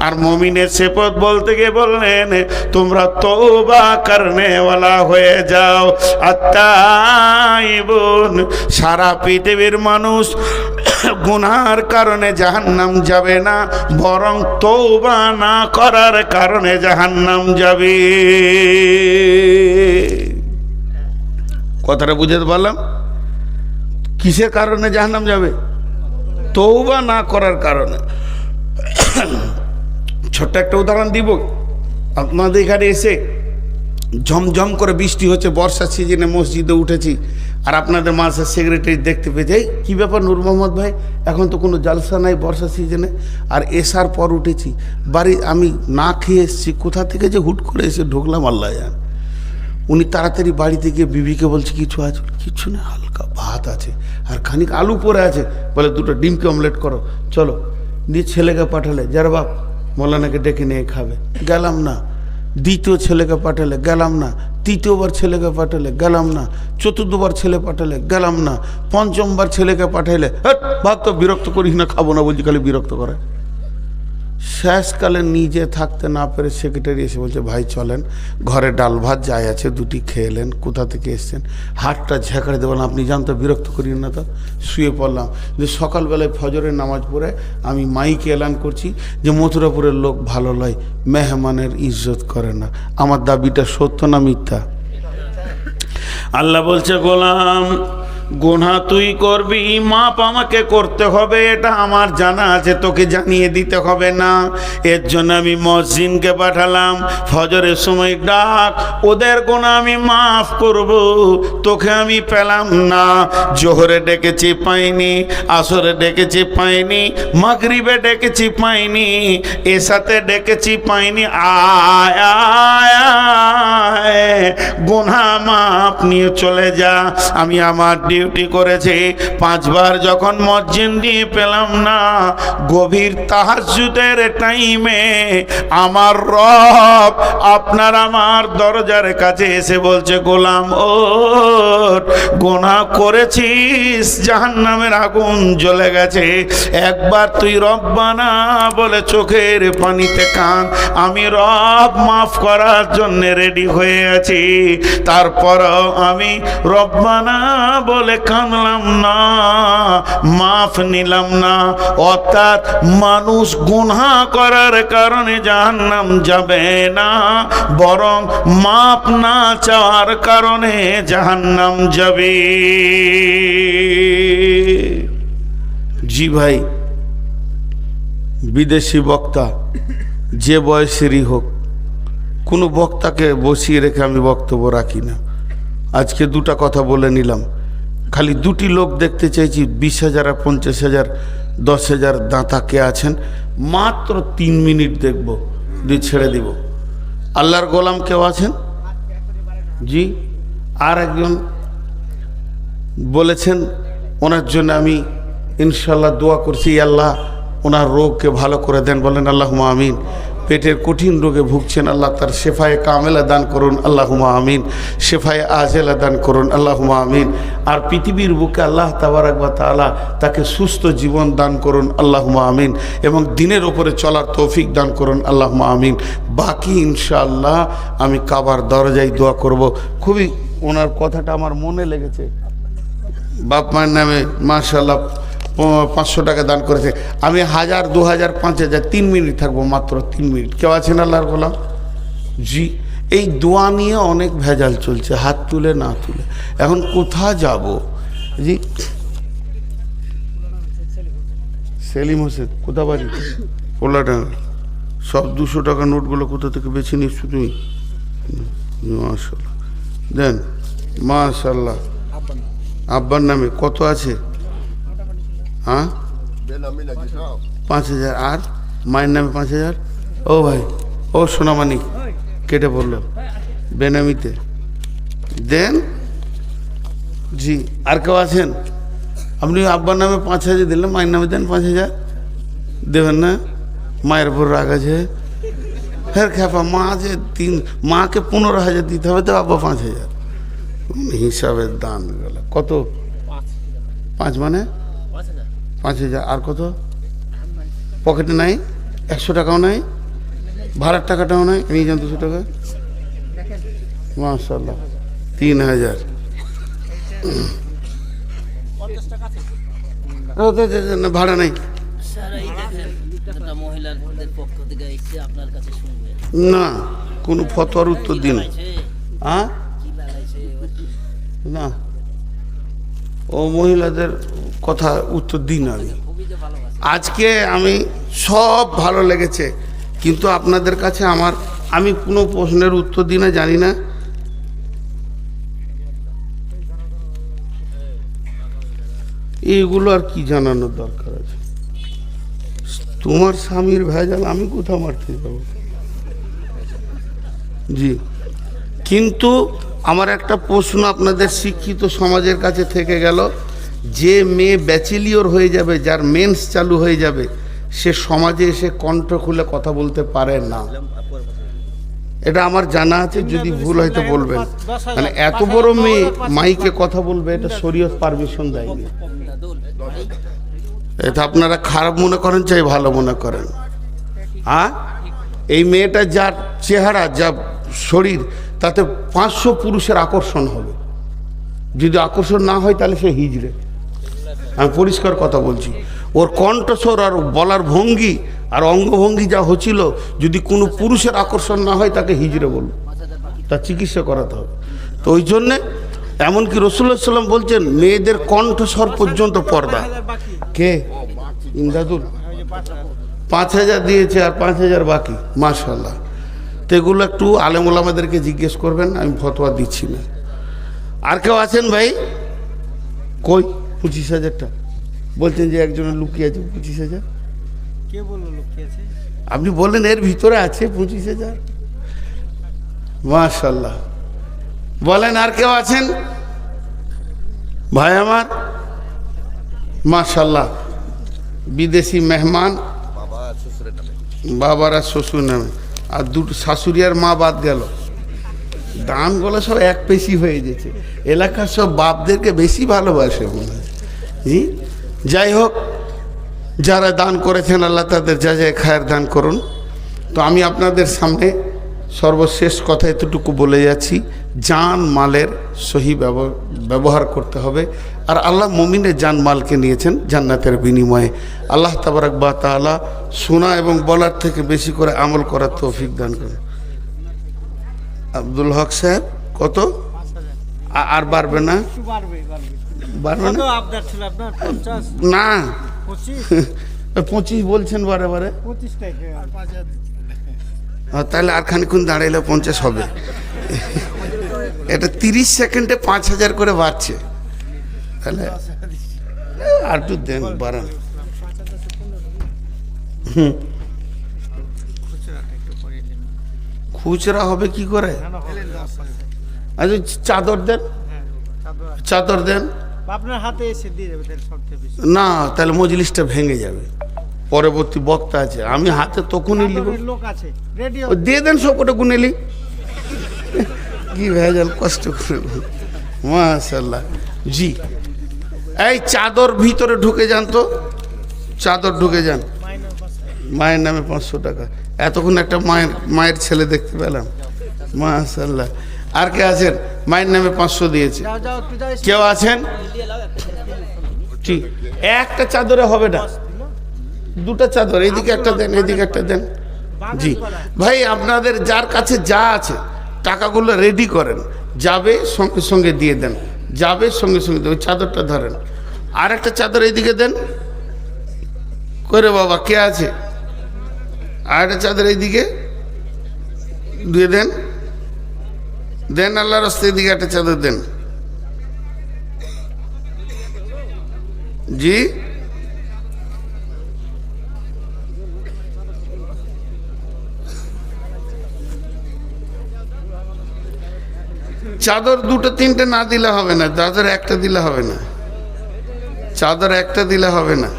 আর মুমিনের সিফত বলতে গিয়ে বললেন, তোমরা তওবা করনে ওয়ালা হয়ে যাও। আত্তাইবুন, সারা পৃথিবীর মানুষ গুনার কারণে জাহান্নাম যাবে না, বরং তওবা না করার কারণে জাহান্নাম যাবে। কথাটা বুঝতে পারলাম? কিসের কারণে জাহান্নাম যাবে? তওবা না করার কারণে। ছোট্ট একটা উদাহরণ দিব। আপনাদের এখানে এসে ঝমঝম করে বৃষ্টি হচ্ছে, বর্ষার সিজনে মসজিদে উঠেছি, আর আপনাদের মাঝে সেক্রেটারি দেখতে পেয়েছে, কি ব্যাপার নূর মোহাম্মদ ভাই, এখন তো কোনো জালসা নাই বর্ষা সিজনে, আর এসার পর উঠেছি বাড়ি, আমি না খেয়ে এসেছি, কোথা থেকে যে হুট করে এসে ঢুকলাম আল্লাহ জান। উনি তাড়াতাড়ি বাড়িতে গিয়ে বিবিকে বলছে, কিছু আছে? কিছু না, হালকা ভাত আছে আর খানিক আলু পরে আছে, বলে দুটো ডিমকে অমলেট করো, চলো। দিয়ে ছেলেকে পাঠালে, যার বাপ মৌলানাকে ডেকে নিয়ে খাবে, গেলাম না। দ্বিতীয় ছেলেকে পাঠালে, গেলাম না। তৃতীয়বার ছেলেকে পাঠালে, গেলাম না। চতুর্থবার ছেলে পাঠালে, গেলাম না। পঞ্চমবার ছেলেকে পাঠাইলে, ভাত তো বিরক্ত করিস না, খাবো না বলছি, খালি বিরক্ত করে। শেষকালে নিজে থাকতে না পেরে সেক্রেটারি এসে বলছে, ভাই চলেন, ঘরে ডাল ভাত যাই আছে দুটি খেলেন, কোথা থেকে এসছেন? হাতটা ঝেঁকড়ে দেবেন, আপনি জানতো বিরক্ত করিন না তো। শুয়ে পড়লাম। যে সকালবেলায় ফজরের নামাজ পড়ে আমি মাইকে এলান করছি যে মথুরাপুরের লোক ভালো লয়, মেহমানের ইজ্জত করে না। আমার দাবিটা সত্য না মিথ্যা? আল্লাহ বলছে, গোলাম গুনাহ তুই করবি, মাপ আমাকে করতে হবে, এটা আমার জানা আছে, তোকে জানিয়ে দিতে হবে না। এর জন্য আমি মসজিদকে পাঠালাম, ফজরের সময় ডাক, ওদের গুনাহ আমি মাফ করব, তোকে আমি পেলাম না। জোহরে ডেকেছি পাইনি, আসরে ডেকেছি পাইনি, মাগরিবে ডেকেছি পাইনি, এসাতে ডেকেছি পাইনি, আয় আয় আয়, গুনাহ মাপ নিয়ে চলে যা। আমি আমার ডিউটি করেছি, 5 বার যখন মসজিদ দিয়ে পেলাম না, গভীর তাহাজ্জুদের টাইমে আমার রব আপনার আমার দরজার কাছে এসে বলছে, গোলাম ওঠ, গুনাহ করেছিস, জাহান্নামের আগুন জ্বলে গেছে, একবার তুই রব্বানা বলে চোখের পানিতে কাঁদ, আমি রব মাফ করার জন্য রেডি হয়ে আছি। তারপরও আমি রব্বানা বলে কাঁদলাম না, মাফ নিলাম না। অর্থাৎ মানুষ গুনাহ করার কারণে জাহান্নাম যাবে না, বরং মাফ না চাওয়ার কারণে জাহান্নাম যাবে। জি ভাই, বিদেশি বক্তা যে বয়সেরই হোক, কোনো বক্তাকে বসিয়ে রেখে আমি বক্তব্য রাখি না। আজকে 2টা কথা বলে নিলাম, খালি 2টি লোক দেখতে চাইছি, 20,000 আর 50,000 10,000 দাঁতা কে আছেন, মাত্র 3 মিনিট দেখব, দিয়ে ছেড়ে দিব। আল্লাহর গোলাম কেউ আছেন? জি। আর একজন বলেছেন, ওনার জন্য আমি ইনশাল্লাহ দোয়া করছি, আল্লাহ ওনার রোগকে ভালো করে দেন, বলেন আল্লাহুম্মা আমিন। পেটের কঠিন রোগে ভুগছেন, আল্লাহ তার শেফায়ে কামেলা দান করুন, আল্লাহুম্মা আমিন। শেফায়ে আজেলা দান করুন, আল্লাহুম্মা আমিন। আর পৃথিবীর বুকে আল্লাহ তাবারাক ওয়া তাআলা তাকে সুস্থ জীবন দান করুন, আল্লাহুম্মা আমিন। এবং দিনের উপরে চলার তৌফিক দান করুন, আল্লাহুম্মা আমিন। বাকি ইনশাআল্লাহ আমি কাবার দরজায় দোয়া করব। খুবই ওনার কথাটা আমার মনে লেগেছে, বাপ মায়ের নামে মাশাআল্লাহ 500 টাকা দান করেছে। আমি 1000 2000 5000 3 মিনিট থাকবো, মাত্র 3 মিনিট। কেউ আছেন আল্লাহর গোলাম? জি। এই দোয়া নিয়ে অনেক ভেজাল চলছে, হাত তুলে না তুলে। এখন কোথা যাব? জি, সেলিম হোসেন, কোথা বাড়ি? পোলাডাঙ্গা। সব 200 টাকা নোটগুলো কোথা থেকে বেছে নিচ্ছ তুমি? মাশাআল্লাহ দেন, মাশাআল্লাহ। আব্বার নামে কত আছে? হ্যাঁ, 5,000। আর মায়ের নামে 5,000। ও ভাই, ও সোনামানিক কেটে পড়লো, বেনামিতে দেন। জি। আর কেউ আছেন? আপনি আব্বার নামে 5,000 দিলেন, মায়ের নামে দেন 5,000। দেবেন না? মায়ের উপর রাগ আছে? ফের খেপা, মা আছে মাকে 15,000 দিতে হবে, তো আব্বা 5,000। হিসাবের দান গেল কত? 5 মানে 5,000। আর কত? পকেটে নাই, 100 টাকাও নাই, ভাড়ার টাকাটাও নাই, নিয়ে যান 200 টাকা। মাশাআল্লাহ, 3,000। ভাড়া নাই না, কোনো ফতোয়ার উত্তর দিন। হ্যাঁ না, ও মহিলাদের কথা উত্তর দিন। আজকে আমি সব ভালো লেগেছে, কিন্তু আপনাদের কাছে আমি কোনো প্রশ্নের উত্তর দিই না, জানি না। এইগুলো আর কি জানানোর দরকার আছে? তোমার স্বামীর ভেজাল আমি কোথাও মারতে যাব? জি। কিন্তু আমার একটা প্রশ্ন আপনাদের শিক্ষিত সমাজের কাছে থেকে গেল, যে মেয়ে ব্যাচেলিয়র হয়ে যাবে, যার মেন্স চালু হয়ে যাবে, সে সমাজে এসে কণ্ঠ খুলে কথা বলতে পারে না। এটা আমার জানা আছে, যদি ভুল হয়তো বলবেন। মানে এত বড় মেয়ে মাইকে কথা বলবে, এটা শরীয়ত পারমিশন দেয়নি। এটা আপনারা খারাপ মনে করেন চাই ভালো মনে করেন? হ্যাঁ, এই মেয়েটা যার চেহারা, যা শরীর, তাতে 500 পুরুষের আকর্ষণ হবে। যদি আকর্ষণ না হয় তাহলে সে হিজড়ে। আমি পরিষ্কার কথা বলছি। ওর কণ্ঠস্বর আর বলার ভঙ্গি আর অঙ্গভঙ্গি যা হচ্ছিল, যদি কোনো পুরুষের আকর্ষণ না হয় তাকে হিজড়ে বলবো, তার চিকিৎসা করাতে হবে। তো ওই জন্যে এমনকি রাসূলুল্লাহ সাল্লাম বলছেন মেয়েদের কণ্ঠস্বর পর্যন্ত পর্দা। কে? ইমদাদুল 5,000 দিয়েছে আর 5,000 বাকি, মাশাআল্লাহ। তো এগুলো একটু আলেম ওলামাদেরকে জিজ্ঞেস করবেন, আমি ফতোয়া দিচ্ছি না। আর কেউ আছেন ভাই? কই 25,000টা বলছেন যে একজনের লুকিয়ে আছে 25,000। কে বললো লুকিয়ে আছে? আপনি বললেন এর ভিতরে আছে 25,000। মাশাআল্লাহ। বলেন আর কেউ আছেন ভাই আমার? মাশাআল্লাহ। বিদেশি মেহমান, বাবার আর শ্বশুর নামে, আর দুটো শাশুড়ি আর মা বাদ গেল। দানগুলো সব এক পেশি হয়ে গেছে, এলাকার সব বাপদেরকে বেশি ভালোবাসে মনে হয়। জি, যাই হোক, যারা দান করেছেন আল্লাহ তাদের যা যায় খায়ের দান করুন। তো আমি আপনাদের সামনে সর্বশেষ কথা এতটুকু বলে যাচ্ছি, জান মালের সহি ব্যবহার করতে হবে। আর আল্লাহ মুমিনের জান মালকে নিয়েছেন জান্নাতের বিনিময়ে। আল্লাহ তাবারাক ওয়া তাআলা শোনা এবং বলার থেকে বেশি করে আমল করার তৌফিক দান করেন। আব্দুল হক সাহেব কত? আর বাড়বে না? বাড়বে না? না 25 বলছেন বারে বারে। তাহলে আর খানিক্ষণ দাঁড়াইলে 50 হবে। এটা 30 সেকেন্ডে 5,000 করে বাড়ছে। তাহলে আর একটু দেন, বাড়ান। খুচরা হবে কি করে? আচ্ছা চাদর দেন, চাদর দেন। আপনার হাতে এসে দিয়ে যাবে সবচেয়ে বেশি। না তাহলে মজলিসটা ভেঙে যাবে, পরবর্তী বক্তা আছে, আমি হাতে তখনই লিখব। লোক আছে রেডি, দিয়ে দেন সব ওটা গুনেলি। কি ভেজাল, কষ্ট করে। মাশাআল্লাহ। জি, এই চাদর ভিতরে ঢুকে যান তো, চাদর ঢুকে যান। মায়ের নামে 500 টাকা। এতক্ষণ একটা মায়ের ছেলে দেখতে পেলাম, মাশাআল্লাহ। আর কে আছেন মায়ের নামে 500 দিয়েছে? কেউ আছেন? ঠিক, একটা চাদরে হবে না, দুটা চাদর, এইদিকে একটা দেন, এইদিকে একটা দেন। জি ভাই, আপনাদের যার কাছে যা আছে টাকাগুলো রেডি করেন, যাবে সঙ্গে সঙ্গে দিয়ে দেন, যাবে সঙ্গে সঙ্গে ওই চাদরটা ধরেন। আর একটা চাদর এইদিকে দেন করে। বাবা কে আছে? আর একটা চাদর এইদিকে দিয়ে দেন, দেন আল্লাহর রাস্তায় দিকে একটা চাদর দেন। জি, চাদর দুটো তিনটে না দিলে হবে না, চাদর একটা দিলে হবে না, চাদর একটা দিলে হবে না।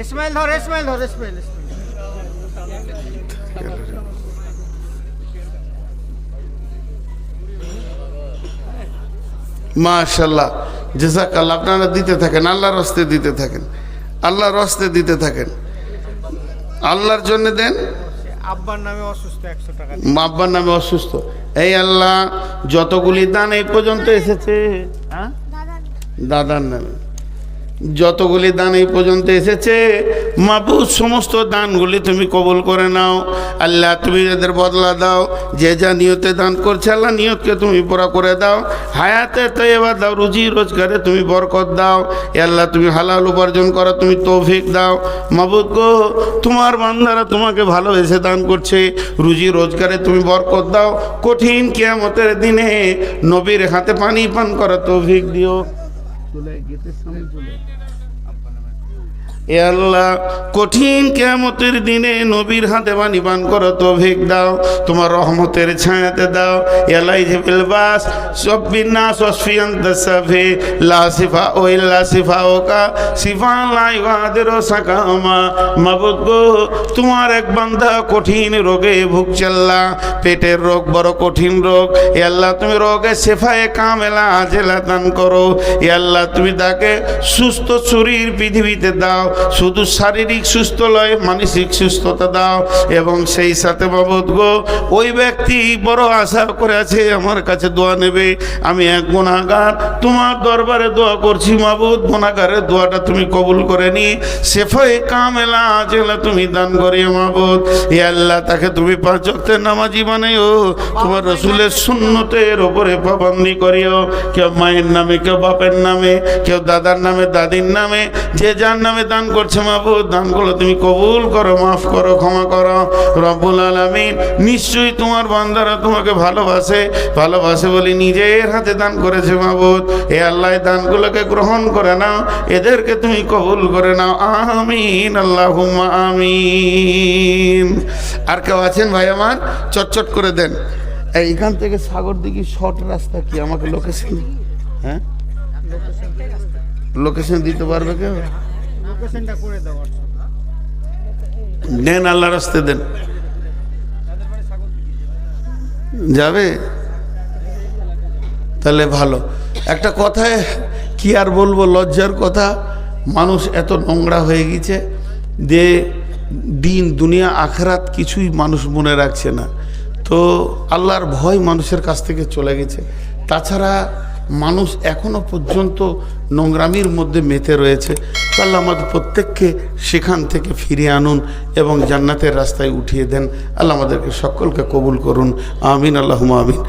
ইসমাইল ধর, ইসমাইল ধর, ইসমাইল। মাশাআল্লাহ, জাযাকাল্লাহ। আপনারা দিতে থাকেন, আল্লাহর রাস্তায় দিতে থাকেন, আল্লাহর রাস্তায় দিতে থাকেন, আল্লাহর জন্য দেন। আব্বার নামে অসুস্থ 100 টাকা। আব্বার নামে অসুস্থ, এই আল্লাহ যতগুলি দান এই পর্যন্ত এসেছে, দাদার নামে যতগুলি দান এই পর্যন্ত এসেছে, মাবুদ সমস্ত দানগুলি তুমি কবুল করে নাও। আল্লাহ তুমি এদের বদলা দাও, যে যা নিয়তে দান করছে আল্লাহ নিয়তকে তুমি পুরা করে দাও। হায়াতে তৈবা দাও, রুজি রোজগারে তুমি বরকত দাও। এ আল্লাহ তুমি হালাল উপার্জন করো, তুমি তৌফিক দাও। মাবুদ গো, তোমার বান্দারা তোমাকে ভালোবেসে দান করছে, রুজি রোজগারে তুমি বরকত দাও। কঠিন কিয়ামতের দিনে নবীর হাতে পানি পান করা তৌফিক দিও। এ আল্লাহ কঠিন কিয়ামতের দিনে নবীর হাতে পানি পান করো তৌফিক দাও, তোমার রহমতের ছায়াতে দাও। এলাই জিবিল বাস সব্বিন নাস ওয়াসফিয়ান তাসাফি লা সিফা ও ইল্লা সিফা ওকা সিফা লা ইগাদিরু সাকামা। মাবুদ গো, তোমার এক বান্দা কঠিন রোগে ভুগছে আল্লাহ, পেটের রোগ বড় কঠিন রোগ। এ আল্লাহ তুমি রোগে শেফায়ে কামেলা আজেলা দান করো। এ আল্লাহ তুমি তাকে সুস্থ শরীর পৃথিবীতে দাও। শুধু শারীরিক সুস্থ লয়, মানসিক সুস্থতা দাও। এবং সেই সাথে মাবুদ গো, ওই ব্যক্তি বড় আশা করে আছে আমার কাছে দোয়া নেবে। আমি এক গুনাহগার, তোমার দরবারে দোয়া করছি মাবুদ, গুনাহগারের দোয়াটা তুমি কবুল করে নি, শেফায়ে কামেলা আজেলা তুমি দান করিও মাবুদ। হে আল্লাহ, তাকে তুমি 5 ওয়াক্তের নামাজি বানাইও, তোমার রসুলের সুন্নতের ওপরে পাবন্দি করিও। কেউ মায়ের নামে, কেউ বাপের নামে, কেউ দাদার নামে, দাদির নামে, যে যার নামে দান করছে মাবুদ, দানগুলো তুমি কবুল করো, মাফ করো, ক্ষমা করো রব্বুল আলামিন। নিশ্চয়ই তোমার বান্দারা তোমাকে ভালোবাসে, ভালোবাসে বলে নিজের হাতে দান করেছে মাবুদ। হে আল্লাহ, দানগুলোকে গ্রহণ করে নাও, এদেরকে তুমি কবুল করে নাও। আমিন, আল্লাহুম্মা আমিন। আর কেউ আছেন ভাই আমার? চটচট করে দেন। এইখান থেকে সাগর দিঘি শর্ট রাস্তা কি? আমাকে লোকেশন, হ্যাঁ লোকেশন দিতে পারবে কেউ? লোকেশনটা করে দাও হোয়াটসঅ্যাপে। দেন, আল্লাহ রাস্তে দেন, যাবে তাহলে ভালো। একটা কথায় কি আর বলবো, লজ্জার কথা, মানুষ এত নোংরা হয়ে গেছে যে দিন দুনিয়া আখেরাত কিছুই মানুষ মনে রাখছে না। তো আল্লাহর ভয় মানুষের কাছ থেকে চলে গেছে। তাছাড়া মানুষ এখনো পর্যন্ত নোংরামির মধ্যে মেতে রয়েছে। তো আল্লাহ আমাদের প্রত্যেককে সেখান থেকে ফিরিয়ে আনুন এবং জান্নাতের রাস্তায় উঠিয়ে দেন। আল্লাহ আমাদেরকে সকলকে কবুল করুন। আমিন, আল্লাহুম্মা আমিন।